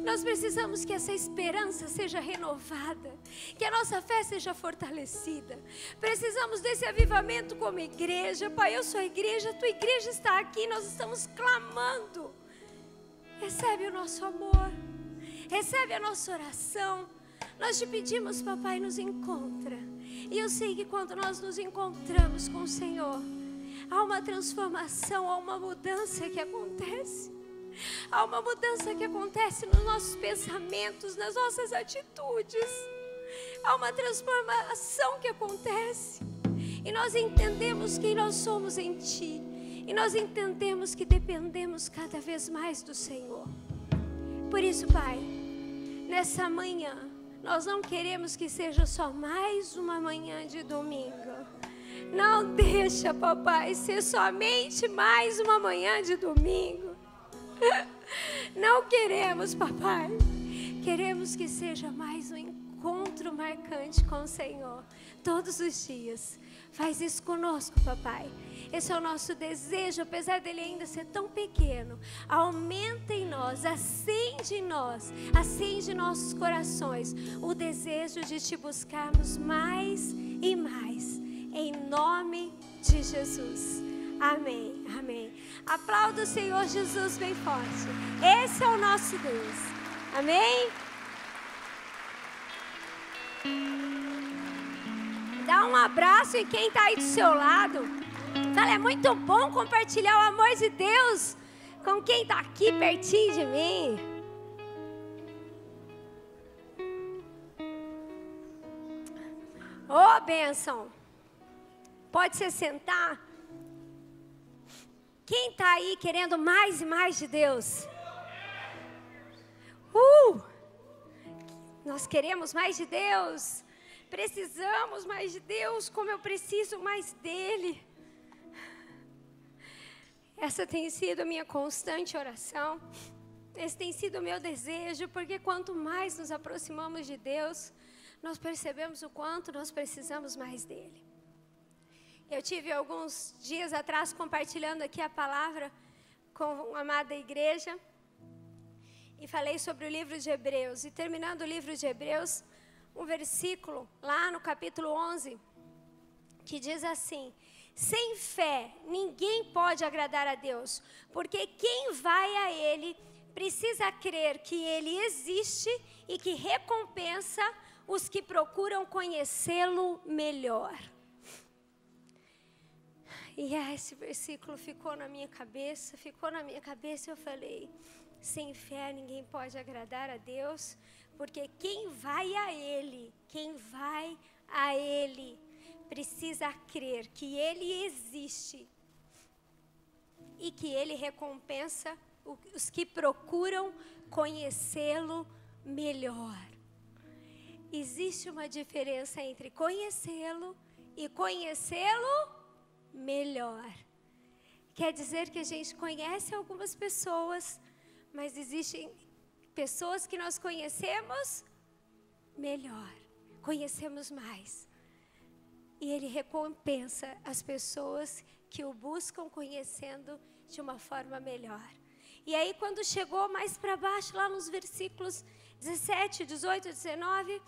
Nós precisamos que essa esperança seja renovada, que a nossa fé seja fortalecida. Precisamos desse avivamento como igreja. Pai, eu sou a igreja, a tua igreja está aqui, nós estamos clamando. Recebe o nosso amor, recebe a nossa oração. Nós te pedimos, papai, nos encontra. E eu sei que quando nós nos encontramos com o Senhor, há uma transformação, há uma mudança que acontece. Há uma mudança que acontece nos nossos pensamentos, nas nossas atitudes. Há uma transformação que acontece. E nós entendemos quem nós somos em Ti. E nós entendemos que dependemos cada vez mais do Senhor. Por isso, Pai, nessa manhã, nós não queremos que seja só mais uma manhã de domingo. Não deixa, papai, ser somente mais uma manhã de domingo. Não queremos, papai. Queremos que seja mais um encontro marcante com o Senhor. Todos os dias. Faz isso conosco, papai. Esse é o nosso desejo, apesar dele ainda ser tão pequeno. Aumenta em nós, acende em nós, acende em nossos corações o desejo de te buscarmos mais e mais. Em nome de Jesus. Amém, amém. Aplauda o Senhor Jesus bem forte. Esse é o nosso Deus. Amém? Dá um abraço em quem está aí do seu lado. Fala, é muito bom compartilhar o amor de Deus com quem está aqui pertinho de mim. Ô, bênção. Pode se sentar. Quem está aí querendo mais e mais de Deus? Nós queremos mais de Deus. Precisamos mais de Deus, como eu preciso mais dEle. Essa tem sido a minha constante oração. Esse tem sido o meu desejo, porque quanto mais nos aproximamos de Deus, nós percebemos o quanto nós precisamos mais dEle. Eu tive alguns dias atrás compartilhando aqui a palavra com a amada igreja e falei sobre o livro de Hebreus. E terminando o livro de Hebreus, um versículo lá no capítulo 11, que diz assim: sem fé ninguém pode agradar a Deus, porque quem vai a Ele precisa crer que Ele existe e que recompensa os que procuram conhecê-lo melhor. E esse versículo ficou na minha cabeça, e eu falei, sem fé ninguém pode agradar a Deus, porque quem vai a Ele, precisa crer que Ele existe e que Ele recompensa os que procuram conhecê-lo melhor. Existe uma diferença entre conhecê-lo e conhecê-lo melhor. Quer dizer que a gente conhece algumas pessoas, mas existem pessoas que nós conhecemos melhor, conhecemos mais. E Ele recompensa as pessoas que o buscam conhecendo de uma forma melhor. E aí quando chegou mais para baixo, lá nos versículos 17, 18, 19,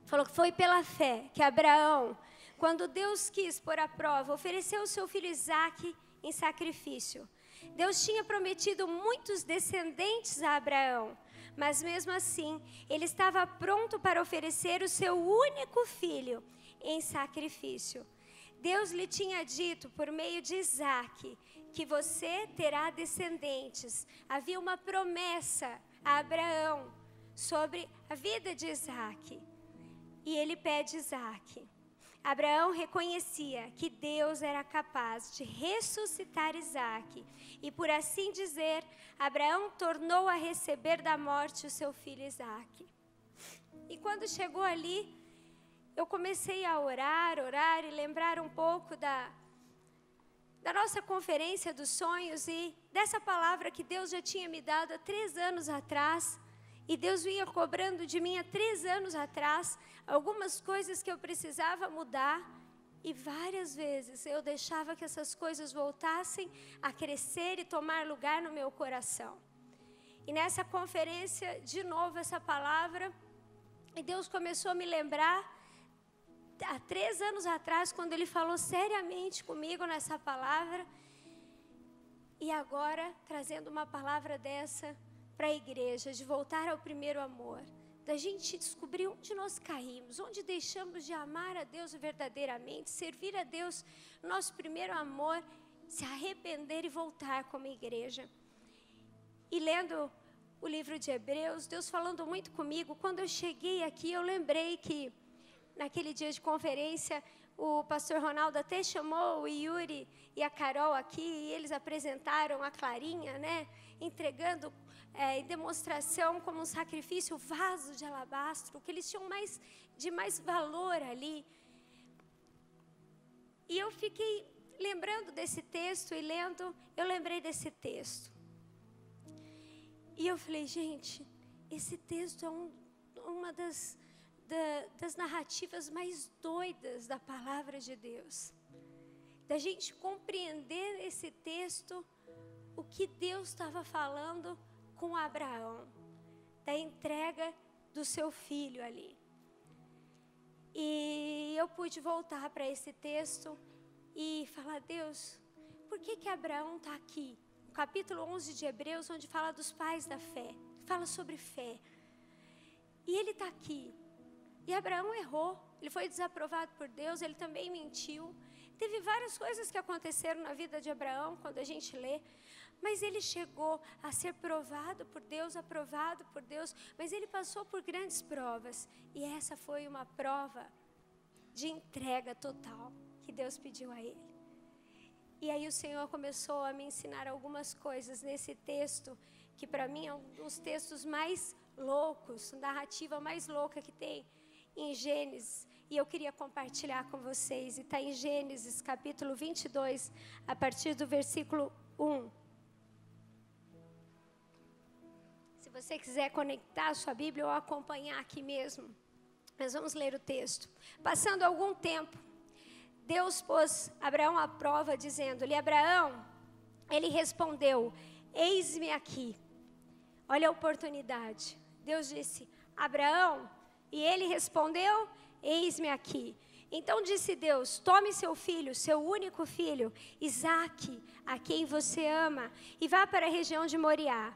falou que foi pela fé que Abraão, quando Deus quis pôr à prova, ofereceu o seu filho Isaque em sacrifício. Deus tinha prometido muitos descendentes a Abraão, mas mesmo assim, ele estava pronto para oferecer o seu único filho em sacrifício. Deus lhe tinha dito por meio de Isaque que você terá descendentes. Havia uma promessa a Abraão sobre a vida de Isaque. E ele pede Isaque. Abraão reconhecia que Deus era capaz de ressuscitar Isaque. E por assim dizer, Abraão tornou a receber da morte o seu filho Isaque. E quando chegou ali, eu comecei a orar e lembrar um pouco da nossa conferência dos sonhos e dessa palavra que Deus já tinha me dado há 3 anos atrás. E Deus vinha cobrando de mim há 3 anos atrás algumas coisas que eu precisava mudar. E várias vezes eu deixava que essas coisas voltassem a crescer e tomar lugar no meu coração. E nessa conferência, de novo, essa palavra, e Deus começou a me lembrar há 3 anos atrás, quando Ele falou seriamente comigo nessa palavra. E agora, trazendo uma palavra dessa para a igreja, de voltar ao primeiro amor, da gente descobrir onde nós caímos, onde deixamos de amar a Deus verdadeiramente, servir a Deus, nosso primeiro amor, se arrepender e voltar como igreja. E lendo o livro de Hebreus, Deus falando muito comigo, quando eu cheguei aqui, eu lembrei que naquele dia de conferência, o pastor Ronaldo até chamou o Yuri e a Carol aqui, e eles apresentaram a Clarinha, né, entregando em demonstração como um sacrifício, o vaso de alabastro, o que eles tinham de mais valor ali. E eu fiquei lembrando desse texto e lendo, eu lembrei desse texto. E eu falei, gente, esse texto é uma das narrativas mais doidas da palavra de Deus. Da gente compreender esse texto, o que Deus estava falando com Abraão, da entrega do seu filho ali. E eu pude voltar para esse texto e falar, Deus, por que Abraão está aqui? No capítulo 11 de Hebreus, onde fala dos pais da fé, fala sobre fé. E ele está aqui. E Abraão errou, ele foi desaprovado por Deus, ele também mentiu. Teve várias coisas que aconteceram na vida de Abraão, quando a gente lê. Mas ele chegou a ser provado por Deus, aprovado por Deus. Mas ele passou por grandes provas. E essa foi uma prova de entrega total que Deus pediu a ele. E aí o Senhor começou a me ensinar algumas coisas nesse texto, que para mim é um dos textos mais loucos, narrativa mais louca que tem em Gênesis. E eu queria compartilhar com vocês. E está em Gênesis capítulo 22, a partir do versículo 1. Se você quiser conectar a sua Bíblia ou acompanhar aqui mesmo, nós vamos ler o texto. Passando algum tempo, Deus pôs Abraão à prova, dizendo-lhe, Abraão, ele respondeu, eis-me aqui. Olha a oportunidade. Deus disse, Abraão, e ele respondeu, eis-me aqui. Então disse Deus, tome seu filho, seu único filho, Isaque, a quem você ama, e vá para a região de Moriá.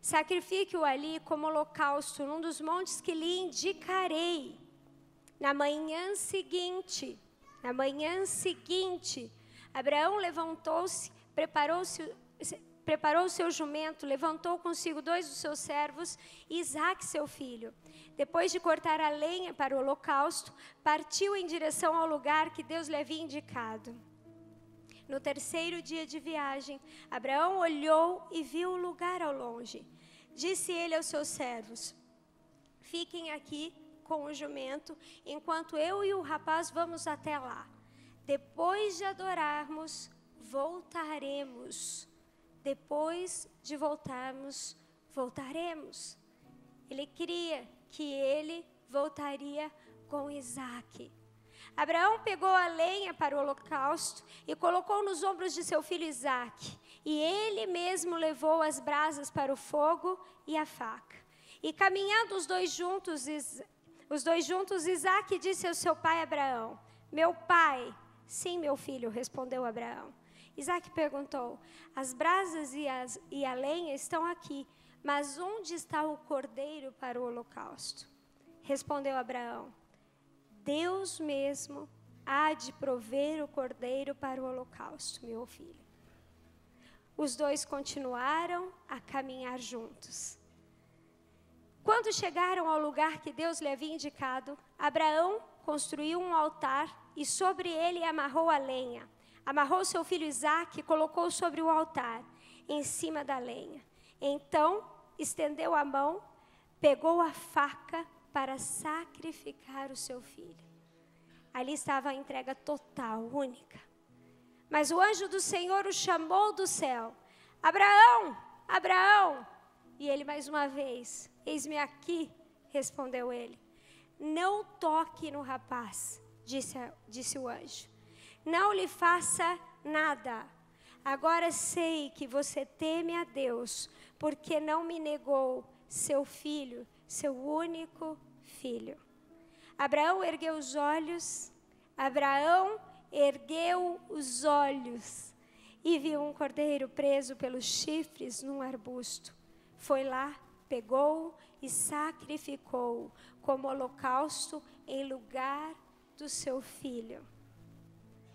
Sacrifique-o ali como holocausto, num dos montes que lhe indicarei. Na manhã seguinte, Abraão levantou-se, preparou o seu jumento, levantou consigo 2 dos seus servos e Isaque, seu filho. Depois de cortar a lenha para o holocausto, partiu em direção ao lugar que Deus lhe havia indicado. No 3º dia de viagem, Abraão olhou e viu o lugar ao longe. Disse ele aos seus servos, fiquem aqui com o jumento, enquanto eu e o rapaz vamos até lá. Depois de adorarmos, voltaremos. Depois de voltarmos, voltaremos. Ele queria que ele voltaria com Isaque. Abraão pegou a lenha para o holocausto e colocou nos ombros de seu filho Isaque. E ele mesmo levou as brasas para o fogo e a faca. E caminhando os dois juntos, Isaque disse ao seu pai Abraão, meu pai. Sim, meu filho, respondeu Abraão. Isaque perguntou, as brasas e a lenha estão aqui, mas onde está o cordeiro para o holocausto? Respondeu Abraão, Deus mesmo há de prover o cordeiro para o holocausto, meu filho. Os dois continuaram a caminhar juntos. Quando chegaram ao lugar que Deus lhe havia indicado, Abraão construiu um altar e sobre ele amarrou a lenha. Amarrou seu filho Isaque e colocou sobre o altar, em cima da lenha. Então, estendeu a mão, pegou a faca para sacrificar o seu filho. Ali estava a entrega total, única. Mas o anjo do Senhor o chamou do céu. Abraão, Abraão. E ele mais uma vez, eis-me aqui, respondeu ele. Não toque no rapaz, disse o anjo. Não lhe faça nada. Agora sei que você teme a Deus, porque não me negou seu filho, seu único filho. Abraão ergueu os olhos e viu um cordeiro preso pelos chifres num arbusto. Foi lá, pegou e sacrificou como holocausto em lugar do seu filho.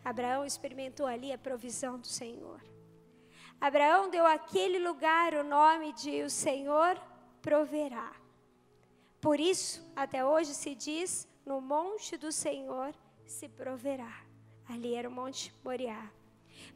Abraão experimentou ali a provisão do Senhor. Abraão deu àquele lugar o nome de o Senhor proverá. Por isso, até hoje se diz, no monte do Senhor se proverá. Ali era o Monte Moriá.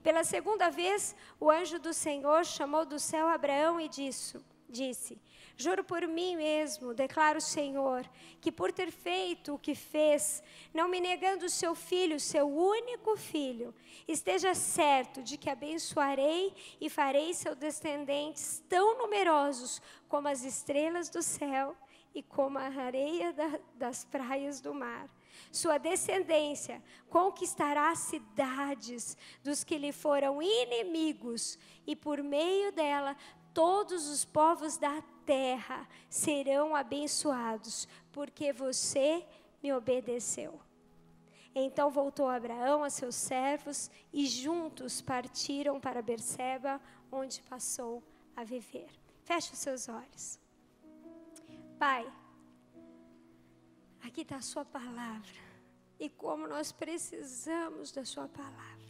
Pela segunda vez, o anjo do Senhor chamou do céu Abraão e disse,
disse: juro por mim mesmo, declara o Senhor, que por ter feito o que fez, não me negando o seu filho, seu único filho, esteja certo de que abençoarei e farei seus descendentes tão numerosos como as estrelas do céu e como a areia das praias do mar. Sua descendência conquistará cidades dos que lhe foram inimigos, e por meio dela todos os povos da terra serão abençoados, porque você me obedeceu. Então voltou Abraão a seus servos e juntos partiram para Berseba, onde passou a viver. Feche os seus olhos. Pai, aqui está a sua palavra. E como nós precisamos da sua palavra.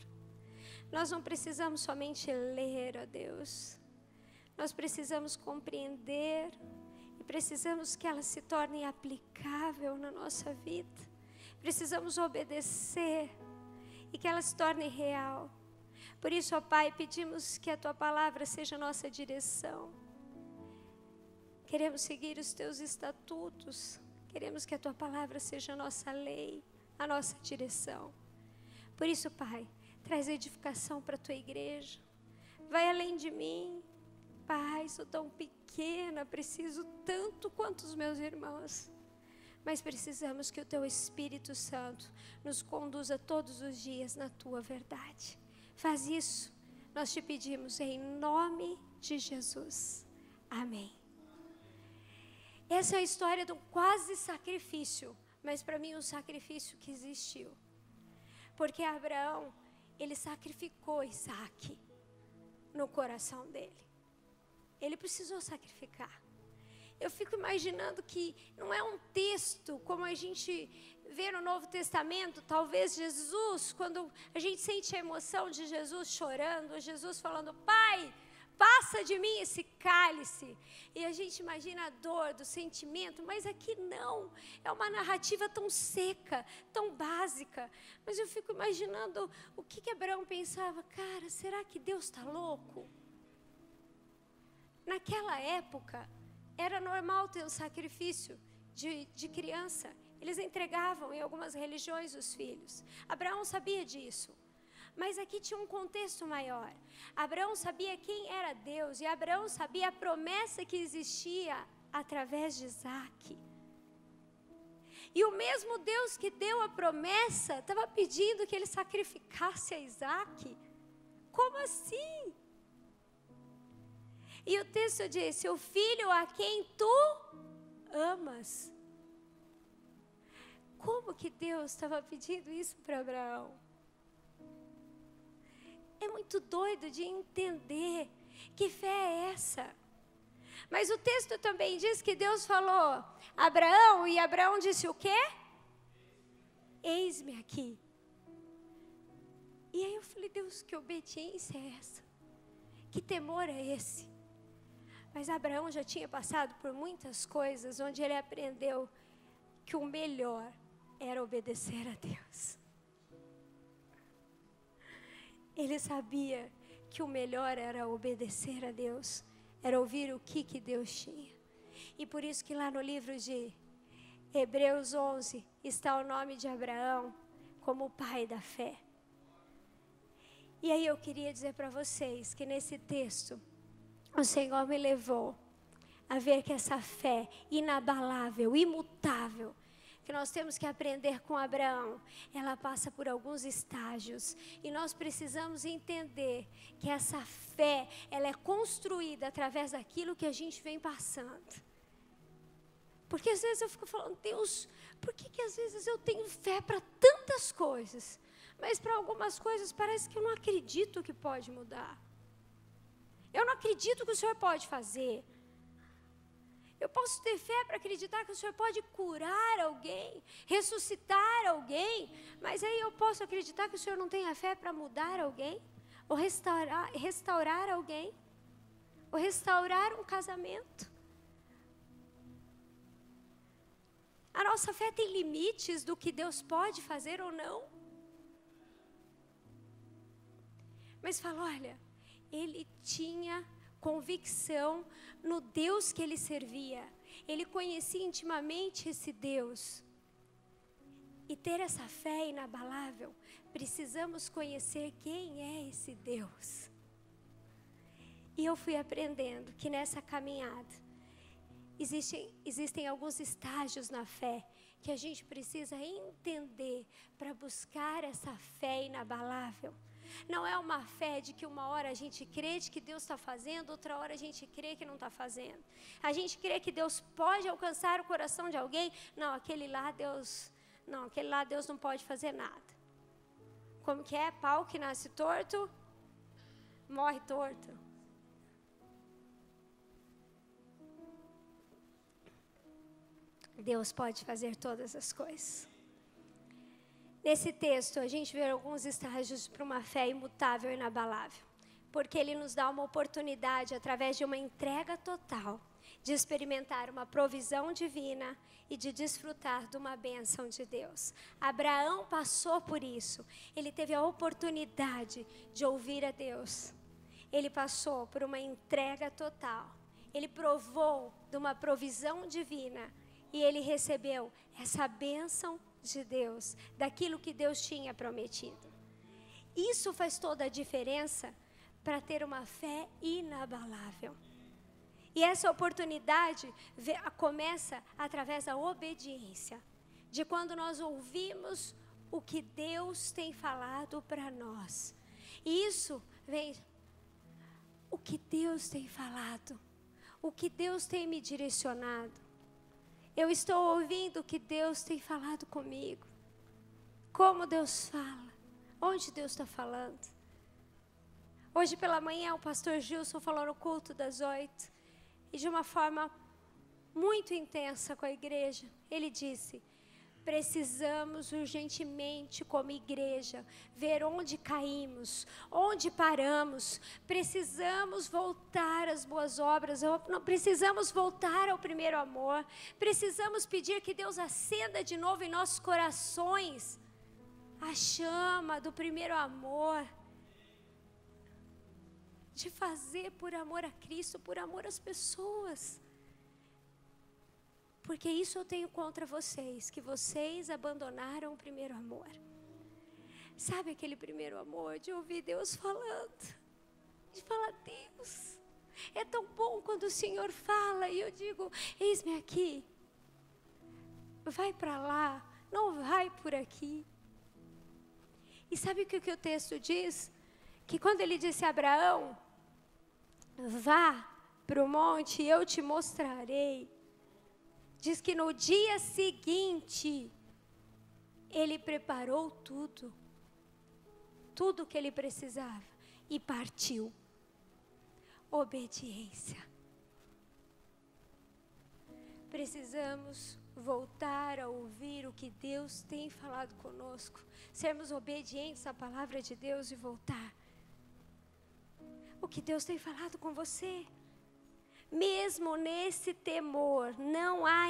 Nós não precisamos somente ler, ó Deus. Nós precisamos compreender e precisamos que ela se torne aplicável na nossa vida. Precisamos obedecer e que ela se torne real. Por isso, ó Pai, pedimos que a Tua palavra seja a nossa direção. Queremos seguir os Teus estatutos. Queremos que a Tua palavra seja a nossa lei, a nossa direção. Por isso, Pai, traz edificação para a Tua igreja. Vai além de mim. Pai, sou tão pequena, preciso tanto quanto os meus irmãos. Mas precisamos que o Teu Espírito Santo nos conduza todos os dias na Tua verdade. Faz isso, nós te pedimos em nome de Jesus. Amém. Essa é a história de um quase sacrifício, mas para mim um sacrifício que existiu. Porque Abraão, ele sacrificou Isaac no coração dele. Ele precisou sacrificar. Eu fico imaginando que não é um texto como a gente vê no Novo Testamento, talvez Jesus, quando a gente sente a emoção de Jesus chorando, Jesus falando: Pai, passa de mim esse cálice. E a gente imagina a dor do sentimento, mas aqui não. É uma narrativa tão seca, tão básica. Mas eu fico imaginando o que Abraão pensava. Cara, será que Deus está louco? Naquela época, era normal ter um sacrifício de criança. Eles entregavam em algumas religiões os filhos. Abraão sabia disso. Mas aqui tinha um contexto maior. Abraão sabia quem era Deus e Abraão sabia a promessa que existia através de Isaac. E o mesmo Deus que deu a promessa estava pedindo que ele sacrificasse a Isaac. Como assim? E o texto diz: o filho a quem tu amas. Como que Deus estava pedindo isso para Abraão? É muito doido de entender que fé é essa. Mas o texto também diz que Deus falou Abraão, e Abraão disse o quê? Eis-me aqui. E aí eu falei: Deus, que obediência é essa? Que temor é esse? Mas Abraão já tinha passado por muitas coisas onde ele aprendeu que o melhor era obedecer a Deus. Ele sabia que o melhor era obedecer a Deus, era ouvir o que Deus tinha. E por isso que lá no livro de Hebreus 11 está o nome de Abraão como o pai da fé. E aí eu queria dizer para vocês que nesse texto, o Senhor me levou a ver que essa fé inabalável, imutável, que nós temos que aprender com Abraão, ela passa por alguns estágios. E nós precisamos entender que essa fé, ela é construída através daquilo que a gente vem passando. Porque às vezes eu fico falando: Deus, por que às vezes eu tenho fé para tantas coisas, mas para algumas coisas parece que eu não acredito que pode mudar. Eu não acredito que o Senhor pode fazer. Eu posso ter fé para acreditar que o Senhor pode curar alguém, ressuscitar alguém, mas aí eu posso acreditar que o Senhor não tem a fé para mudar alguém, ou restaurar alguém, ou restaurar um casamento. A nossa fé tem limites do que Deus pode fazer ou não. Mas fala: olha, ele tinha convicção no Deus que ele servia. Ele conhecia intimamente esse Deus. E ter essa fé inabalável, precisamos conhecer quem é esse Deus. E eu fui aprendendo que nessa caminhada, existem alguns estágios na fé que a gente precisa entender para buscar essa fé inabalável. Não é uma fé de que uma hora a gente crê de que Deus está fazendo, outra hora a gente crê que não está fazendo. A gente crê que Deus pode alcançar o coração de alguém. Não, aquele lá Deus não pode fazer nada. Como que é? Pau que nasce torto, morre torto. Deus pode fazer todas as coisas. Nesse texto, a gente vê alguns estágios para uma fé imutável e inabalável. Porque ele nos dá uma oportunidade, através de uma entrega total, de experimentar uma provisão divina e de desfrutar de uma bênção de Deus. Abraão passou por isso. Ele teve a oportunidade de ouvir a Deus. Ele passou por uma entrega total. Ele provou de uma provisão divina. E ele recebeu essa bênção de Deus, daquilo que Deus tinha prometido. Isso faz toda a diferença para ter uma fé inabalável. E essa oportunidade começa através da obediência, de quando nós ouvimos o que Deus tem falado para nós. E isso vem, o que Deus tem falado, o que Deus tem me direcionado. Eu estou ouvindo o que Deus tem falado comigo. Como Deus fala, onde Deus está falando. Hoje pela manhã o pastor Gilson falou no culto das 8. E de uma forma muito intensa com a igreja, ele disse: precisamos urgentemente, como igreja, ver onde caímos, onde paramos. Precisamos voltar às boas obras, precisamos voltar ao primeiro amor. Precisamos pedir que Deus acenda de novo em nossos corações a chama do primeiro amor. De fazer por amor a Cristo, por amor às pessoas. Porque isso eu tenho contra vocês, que vocês abandonaram o primeiro amor. Sabe aquele primeiro amor de ouvir Deus falando? De falar: Deus, é tão bom quando o Senhor fala e eu digo: eis-me aqui. Vai para lá, não vai por aqui. E sabe o que o texto diz? Que quando ele disse a Abraão: vá para o monte e eu te mostrarei. Diz que no dia seguinte, ele preparou tudo o que ele precisava e partiu. Obediência. Precisamos voltar a ouvir o que Deus tem falado conosco, sermos obedientes à palavra de Deus e voltar. O que Deus tem falado com você. Mesmo nesse temor, não há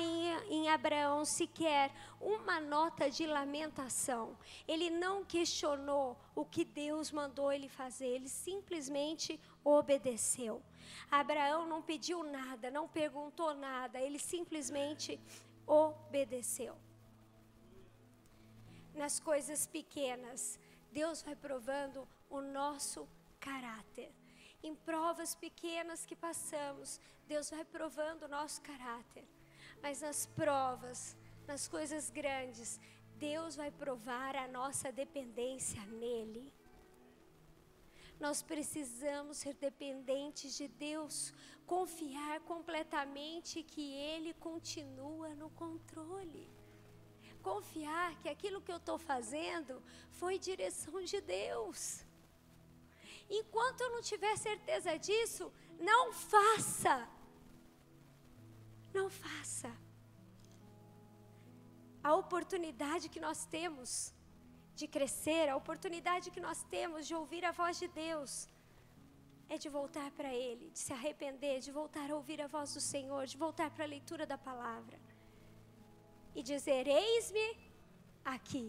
em Abraão sequer uma nota de lamentação. Ele não questionou o que Deus mandou ele fazer, ele simplesmente obedeceu. Abraão não pediu nada, não perguntou nada, ele simplesmente obedeceu. Nas coisas pequenas, Deus vai provando o nosso caráter. Em provas pequenas que passamos, Deus vai provando o nosso caráter. Mas nas provas, nas coisas grandes, Deus vai provar a nossa dependência nele. Nós precisamos ser dependentes de Deus, confiar completamente que Ele continua no controle. Confiar que aquilo que eu estou fazendo foi direção de Deus. Enquanto eu não tiver certeza disso, não faça. Não faça. A oportunidade que nós temos de crescer, a oportunidade que nós temos de ouvir a voz de Deus, é de voltar para Ele, de se arrepender, de voltar a ouvir a voz do Senhor, de voltar para a leitura da palavra. E dizer: eis-me aqui.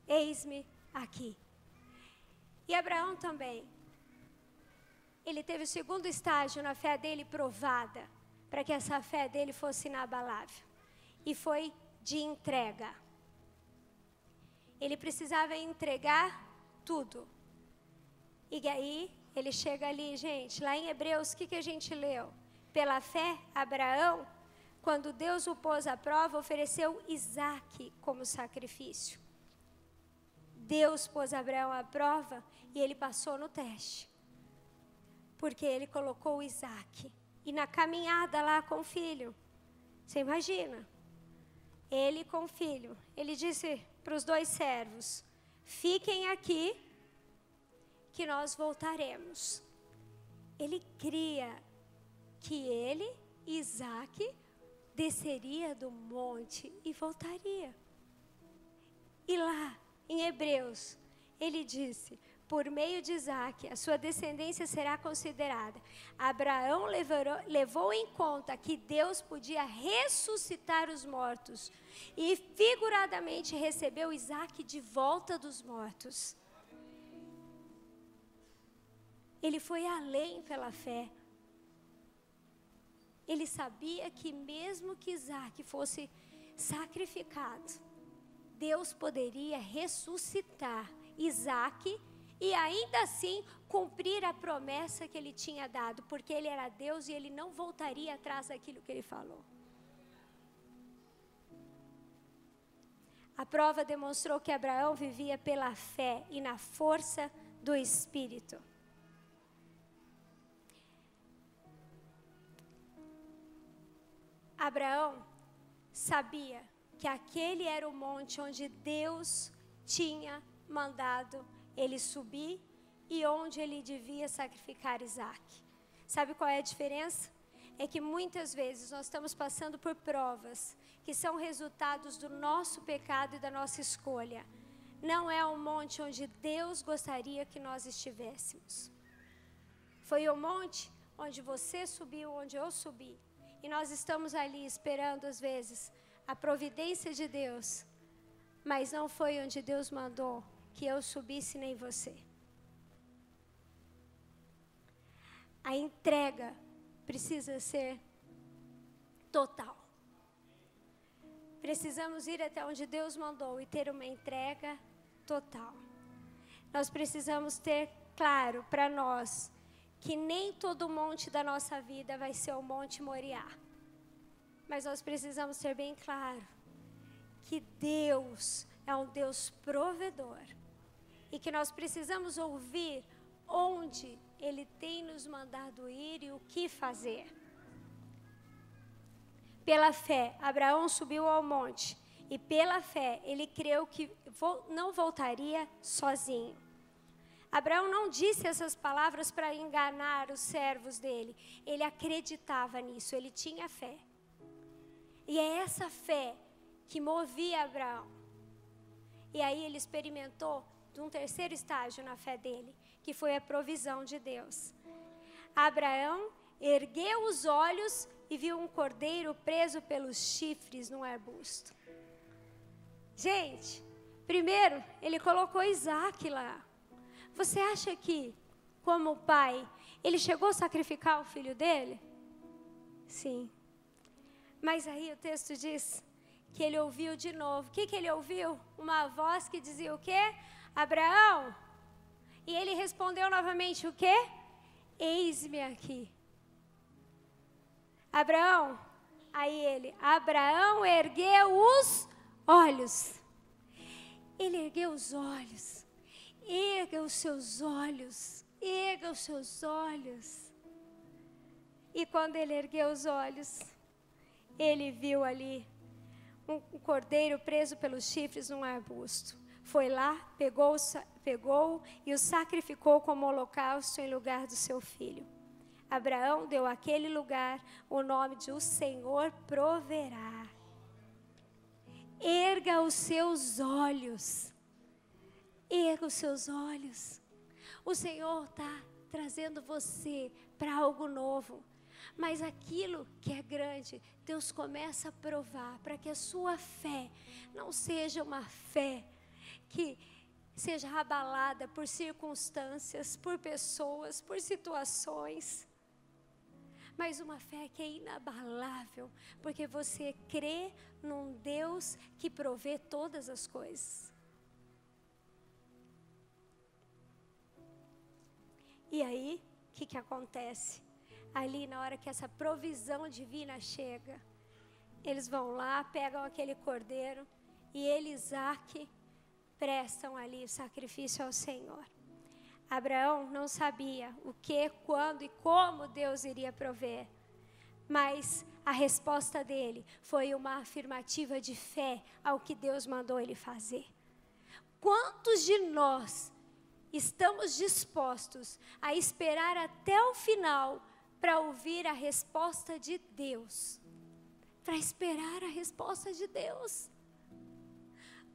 Eis-me aqui. E Abraão também. ele teve o segundo estágio na fé dele provada, para que essa fé dele fosse inabalável. E foi de entrega. Ele precisava entregar tudo. E aí, ele chega ali, gente, lá em Hebreus, o que a gente leu? Pela fé, Abraão, quando Deus o pôs à prova, ofereceu Isaque como sacrifício. Deus pôs Abraão à prova e ele passou no teste. Porque ele colocou o Isaque. E na caminhada lá com o filho, você imagina? Ele com o filho, ele disse para os 2 servos, fiquem aqui, que nós voltaremos. Ele cria que ele, Isaque, desceria do monte e voltaria. E lá, em Hebreus, ele disse, por meio de Isaque, a sua descendência será considerada. Abraão levou em conta que Deus podia ressuscitar os mortos e figuradamente recebeu Isaque de volta dos mortos. Ele foi além pela fé. Ele sabia que mesmo que Isaque fosse sacrificado, Deus poderia ressuscitar Isaque e ainda assim cumprir a promessa que ele tinha dado, porque ele era Deus e ele não voltaria atrás daquilo que ele falou. A prova demonstrou que Abraão vivia pela fé e na força do Espírito. Abraão sabia que aquele era o monte onde Deus tinha mandado ele subir e onde ele devia sacrificar Isaque. Sabe qual é a diferença? É que muitas vezes nós estamos passando por provas que são resultados do nosso pecado e da nossa escolha. Não é um monte onde Deus gostaria que nós estivéssemos. Foi o monte onde você subiu, onde eu subi. E nós estamos ali esperando, às vezes, a providência de Deus. Mas não foi onde Deus mandou que eu subisse nem você. A entrega precisa ser total. Precisamos ir até onde Deus mandou e ter uma entrega total. Nós precisamos ter claro para nós que nem todo monte da nossa vida vai ser o Monte Moriá. Mas nós precisamos ter bem claro que Deus é um Deus provedor. E que nós precisamos ouvir onde Ele tem nos mandado ir e o que fazer. Pela fé, Abraão subiu ao monte. E pela fé, ele creu que não voltaria sozinho. Abraão não disse essas palavras para enganar os servos dele. Ele acreditava nisso, ele tinha fé. E é essa fé que movia Abraão. E aí ele experimentou de um terceiro estágio na fé dele, que foi a provisão de Deus. Abraão ergueu os olhos e viu um cordeiro preso pelos chifres num arbusto. Gente, primeiro ele colocou Isaque lá. Você acha que, como pai, ele chegou a sacrificar o filho dele? Sim. Mas aí o texto diz que ele ouviu de novo. O que ele ouviu? Uma voz que dizia o quê? Abraão. E ele respondeu novamente o quê? Eis-me aqui. Abraão. Aí Abraão ergueu os olhos. Ele ergueu os olhos. Erga os seus olhos. Erga os seus olhos. E quando ele ergueu os olhos, ele viu ali um cordeiro preso pelos chifres num arbusto. Foi lá, pegou e o sacrificou como holocausto em lugar do seu filho. Abraão deu àquele lugar o nome de o Senhor proverá. Erga os seus olhos. Erga os seus olhos. O Senhor está trazendo você para algo novo. Mas aquilo que é grande, Deus começa a provar para que a sua fé não seja uma fé que seja abalada por circunstâncias, por pessoas, por situações. Mas uma fé que é inabalável, porque você crê num Deus que provê todas as coisas. E aí, o que acontece? Ali, na hora que essa provisão divina chega, eles vão lá, pegam aquele cordeiro e ele e Isaac prestam ali o sacrifício ao Senhor. Abraão não sabia o que, quando e como Deus iria prover, mas a resposta dele foi uma afirmativa de fé ao que Deus mandou ele fazer. Quantos de nós estamos dispostos a esperar até o final para ouvir a resposta de Deus? Para esperar a resposta de Deus.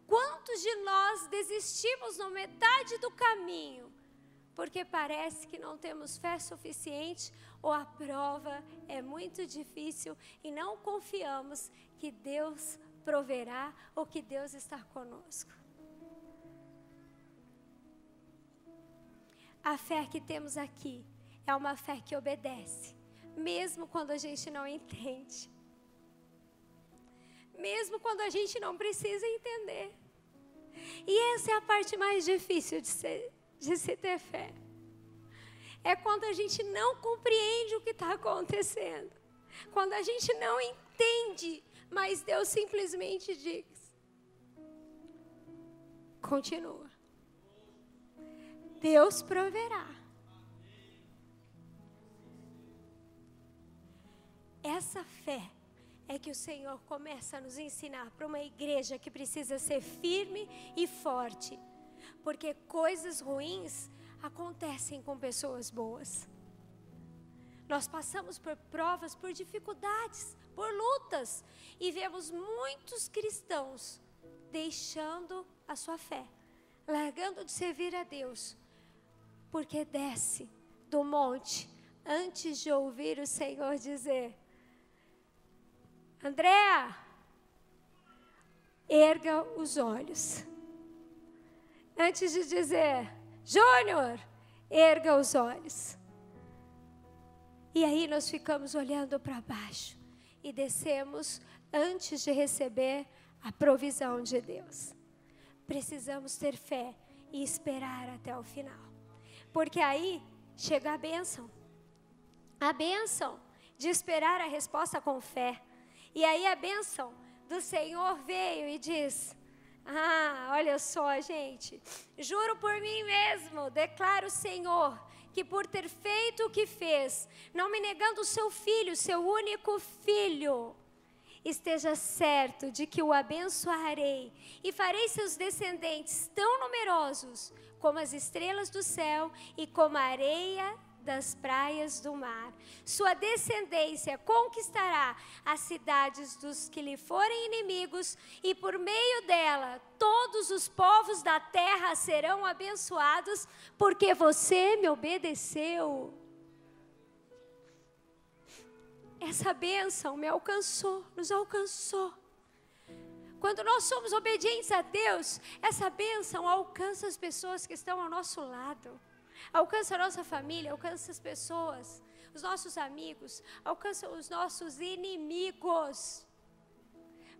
Quantos de nós desistimos na metade do caminho, porque parece que não temos fé suficiente, ou a prova é muito difícil e não confiamos que Deus proverá ou que Deus está conosco? A fé que temos aqui é uma fé que obedece, mesmo quando a gente não entende. Mesmo quando a gente não precisa entender. E essa é a parte mais difícil de se ter fé. É quando a gente não compreende o que está acontecendo. Quando a gente não entende, mas Deus simplesmente diz: continua. Deus proverá. Essa fé é que o Senhor começa a nos ensinar para uma igreja que precisa ser firme e forte. Porque coisas ruins acontecem com pessoas boas. Nós passamos por provas, por dificuldades, por lutas. E vemos muitos cristãos deixando a sua fé, largando de servir a Deus, porque desce do monte antes de ouvir o Senhor dizer: Andréa, erga os olhos. Antes de dizer: Júnior, erga os olhos. E aí nós ficamos olhando para baixo e descemos antes de receber a provisão de Deus. Precisamos ter fé e esperar até o final. Porque aí chega a bênção. A bênção de esperar a resposta com fé. E aí a bênção do Senhor veio e diz: olha só, gente, juro por mim mesmo, declara o Senhor, que por ter feito o que fez, não me negando o seu filho, seu único filho, esteja certo de que o abençoarei e farei seus descendentes tão numerosos como as estrelas do céu e como a areia das praias do mar. Sua descendência conquistará as cidades dos que lhe forem inimigos, e por meio dela todos os povos da terra serão abençoados, porque você me obedeceu. Essa bênção me alcançou, nos alcançou. Quando nós somos obedientes a Deus, essa bênção alcança as pessoas que estão ao nosso lado. Alcança a nossa família, alcança as pessoas, os nossos amigos, alcança os nossos inimigos.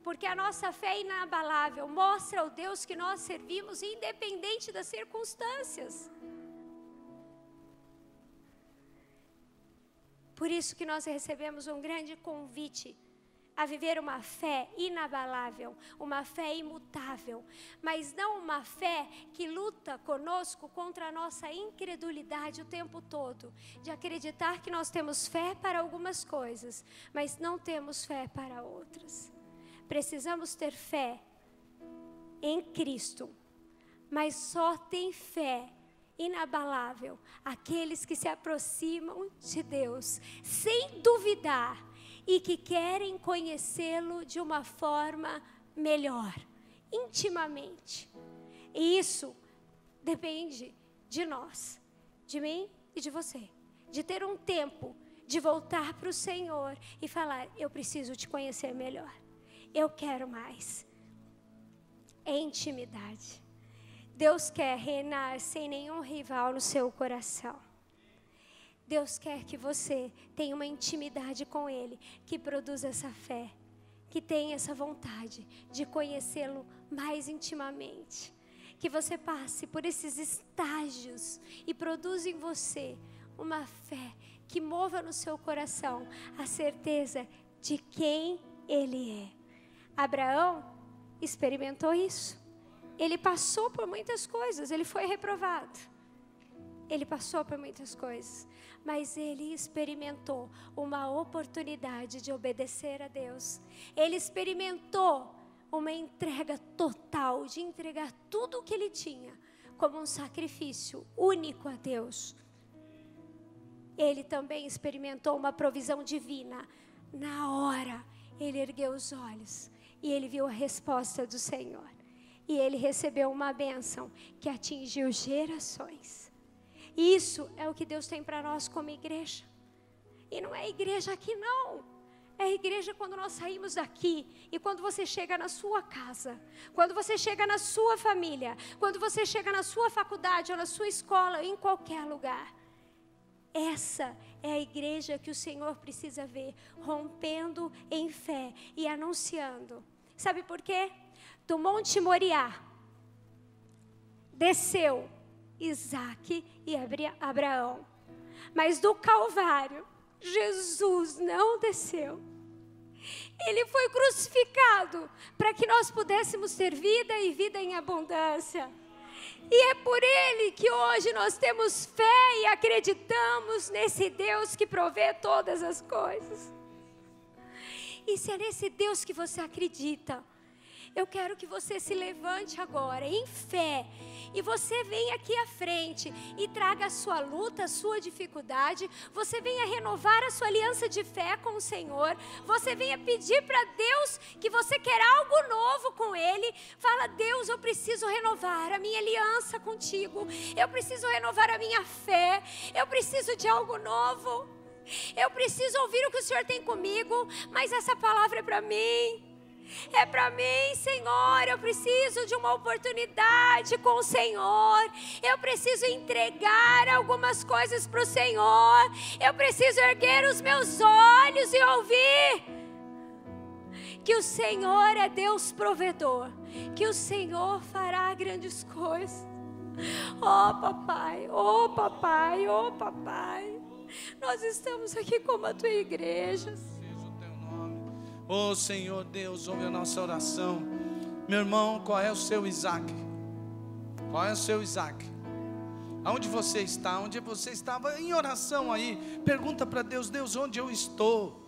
Porque a nossa fé é inabalável, mostra o Deus que nós servimos, independente das circunstâncias. Por isso que nós recebemos um grande convite a viver uma fé inabalável, uma fé imutável, mas não uma fé que luta conosco contra a nossa incredulidade o tempo todo, de acreditar que nós temos fé para algumas coisas, mas não temos fé para outras. Precisamos ter fé em Cristo, mas só tem fé inabalável aqueles que se aproximam de Deus, sem duvidar, e que querem conhecê-lo de uma forma melhor, intimamente. E isso depende de nós, de mim e de você, de ter um tempo de voltar para o Senhor e falar: eu preciso te conhecer melhor, eu quero mais. É intimidade. Deus quer reinar sem nenhum rival no seu coração. Deus quer que você tenha uma intimidade com Ele, que produza essa fé, que tenha essa vontade de conhecê-lo mais intimamente. Que você passe por esses estágios e produza em você uma fé que mova no seu coração a certeza de quem Ele é. Abraão experimentou isso. Ele passou por muitas coisas, ele foi reprovado. Ele passou por muitas coisas, mas ele experimentou uma oportunidade de obedecer a Deus. Ele experimentou uma entrega total, de entregar tudo o que ele tinha como um sacrifício único a Deus. Ele também experimentou uma provisão divina. Na hora, ele ergueu os olhos e ele viu a resposta do Senhor. E ele recebeu uma bênção que atingiu gerações. Isso é o que Deus tem para nós como igreja. E não é igreja aqui não. É igreja quando nós saímos daqui e quando você chega na sua casa, quando você chega na sua família, quando você chega na sua faculdade ou na sua escola, em qualquer lugar. Essa é a igreja que o Senhor precisa ver, rompendo em fé e anunciando. Sabe por quê? Do Monte Moriá desceu Isaac e Abraão, mas do Calvário Jesus não desceu. Ele foi crucificado para que nós pudéssemos ter vida e vida em abundância. E é por Ele que hoje nós temos fé e acreditamos nesse Deus que provê todas as coisas. E se é nesse Deus que você acredita, eu quero que você se levante agora em fé e você venha aqui à frente e traga a sua luta, a sua dificuldade. Você venha renovar a sua aliança de fé com o Senhor. Você venha pedir para Deus que você quer algo novo com Ele. Fala: Deus, eu preciso renovar a minha aliança contigo. Eu preciso renovar a minha fé. Eu preciso de algo novo. Eu preciso ouvir o que o Senhor tem comigo, mas essa palavra é para mim. É para mim, Senhor. Eu preciso de uma oportunidade com o Senhor. Eu preciso entregar algumas coisas para o Senhor. Eu preciso erguer os meus olhos e ouvir que o Senhor é Deus provedor, que o Senhor fará grandes coisas. Oh papai, oh papai, oh papai, nós estamos aqui como a tua igreja.
Oh Senhor Deus, ouve a nossa oração. Meu irmão, qual é o seu Isaac? Qual é o seu Isaac? Aonde você está? Onde você estava em oração aí? Pergunta para Deus: Deus, onde eu estou?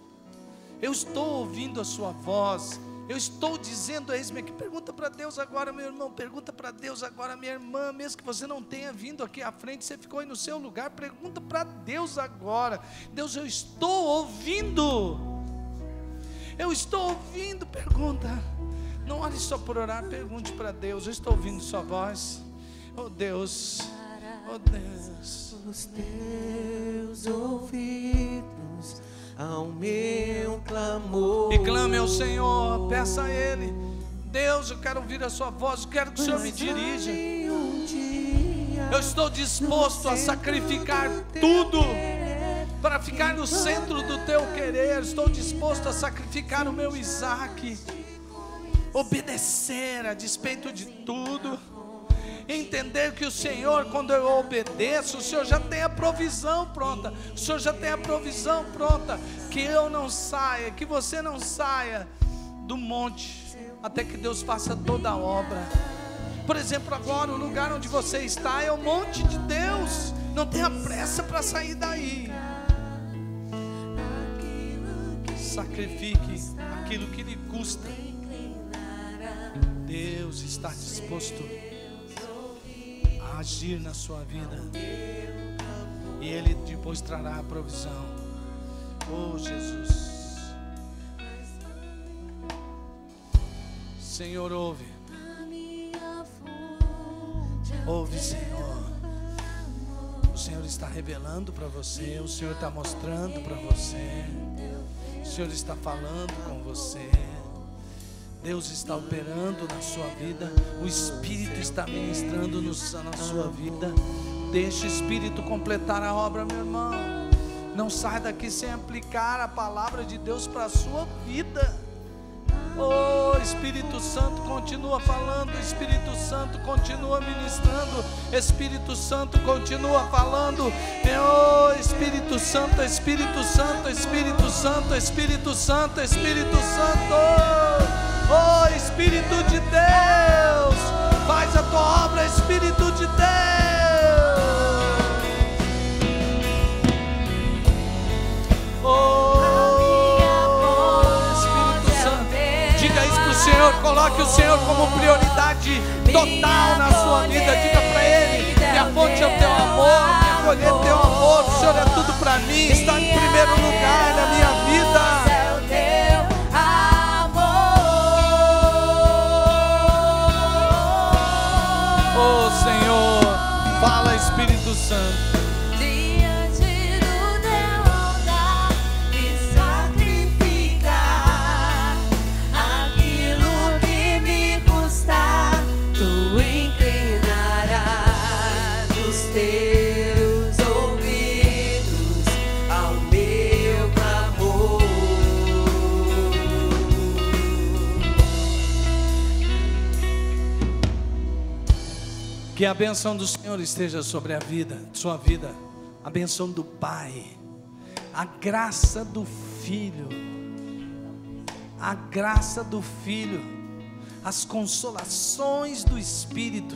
Eu estou ouvindo a sua voz. Eu estou dizendo: eis-me aqui. Pergunta para Deus agora, meu irmão. Pergunta para Deus agora, minha irmã. Mesmo que você não tenha vindo aqui à frente, você ficou aí no seu lugar. Pergunta para Deus agora: Deus, eu estou ouvindo. Eu estou ouvindo. Pergunta. Não ore só por orar. Pergunte para Deus: eu estou ouvindo sua voz. Oh Deus, oh Deus.
Os teus ouvidos ao meu clamor.
E clame ao Senhor, peça a Ele: Deus, eu quero ouvir a sua voz, eu quero que o Senhor me dirija. Eu estou disposto a sacrificar tudo para ficar no centro do teu querer. Estou disposto a sacrificar o meu Isaac, obedecer a despeito de tudo, entender que o Senhor, quando eu obedeço, o Senhor já tem a provisão pronta. O Senhor já tem a provisão pronta. Que eu não saia, que você não saia do monte até que Deus faça toda a obra. Por exemplo, agora o lugar onde você está é o monte de Deus. Não tenha pressa para sair daí. Sacrifique aquilo que lhe custa. Deus está disposto a agir na sua vida, e Ele depois trará a provisão. Oh Jesus, Senhor, ouve, Senhor. O Senhor está revelando para você, o Senhor está mostrando para você, o Senhor está falando com você. Deus está operando na sua vida, o Espírito está ministrando na sua vida. Deixa o Espírito completar a obra, meu irmão. Não sai daqui sem aplicar a palavra de Deus para a sua vida. Oh, Espírito Santo continua falando, Espírito Santo continua ministrando, Espírito Santo continua falando. Oh, Espírito Santo, Espírito Santo, Espírito Santo, Espírito Santo, Espírito Santo. Oh, Espírito de Deus, faz a tua obra, Espírito de Deus. Oh, Espírito Santo, diga isso para o Senhor, coloque o Senhor como prioridade total na sua vida. Diga para Ele: minha fonte é o teu amor, minha colheita é o teu amor. O Senhor é tudo para mim, está em primeiro lugar na minha vida. Oh Senhor, fala, Espírito Santo.
Diante do teu altar me sacrificar, aquilo que me custar, tu inclinarás os teus ouvidos ao meu clamor.
Que a bênção do Senhor esteja sobre a vida, sua vida, a bênção do Pai, a graça do Filho, a graça do Filho, as consolações do Espírito,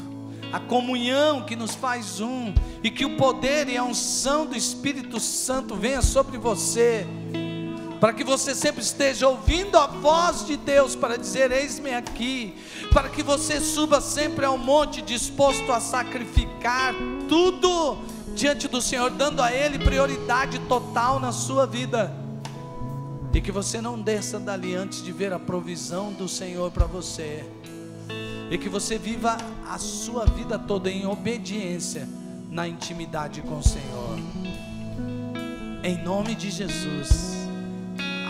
a comunhão que nos faz um, e que o poder e a unção do Espírito Santo venha sobre você, para que você sempre esteja ouvindo a voz de Deus para dizer: eis-me aqui, para que você suba sempre ao monte disposto a sacrificar tudo diante do Senhor, dando a Ele prioridade total na sua vida, e que você não desça dali antes de ver a provisão do Senhor para você, e que você viva a sua vida toda em obediência, na intimidade com o Senhor, em nome de Jesus.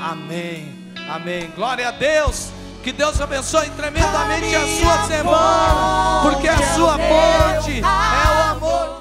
Amém, amém, glória a Deus. Que Deus abençoe tremendamente a sua semana, porque a sua fonte é o amor.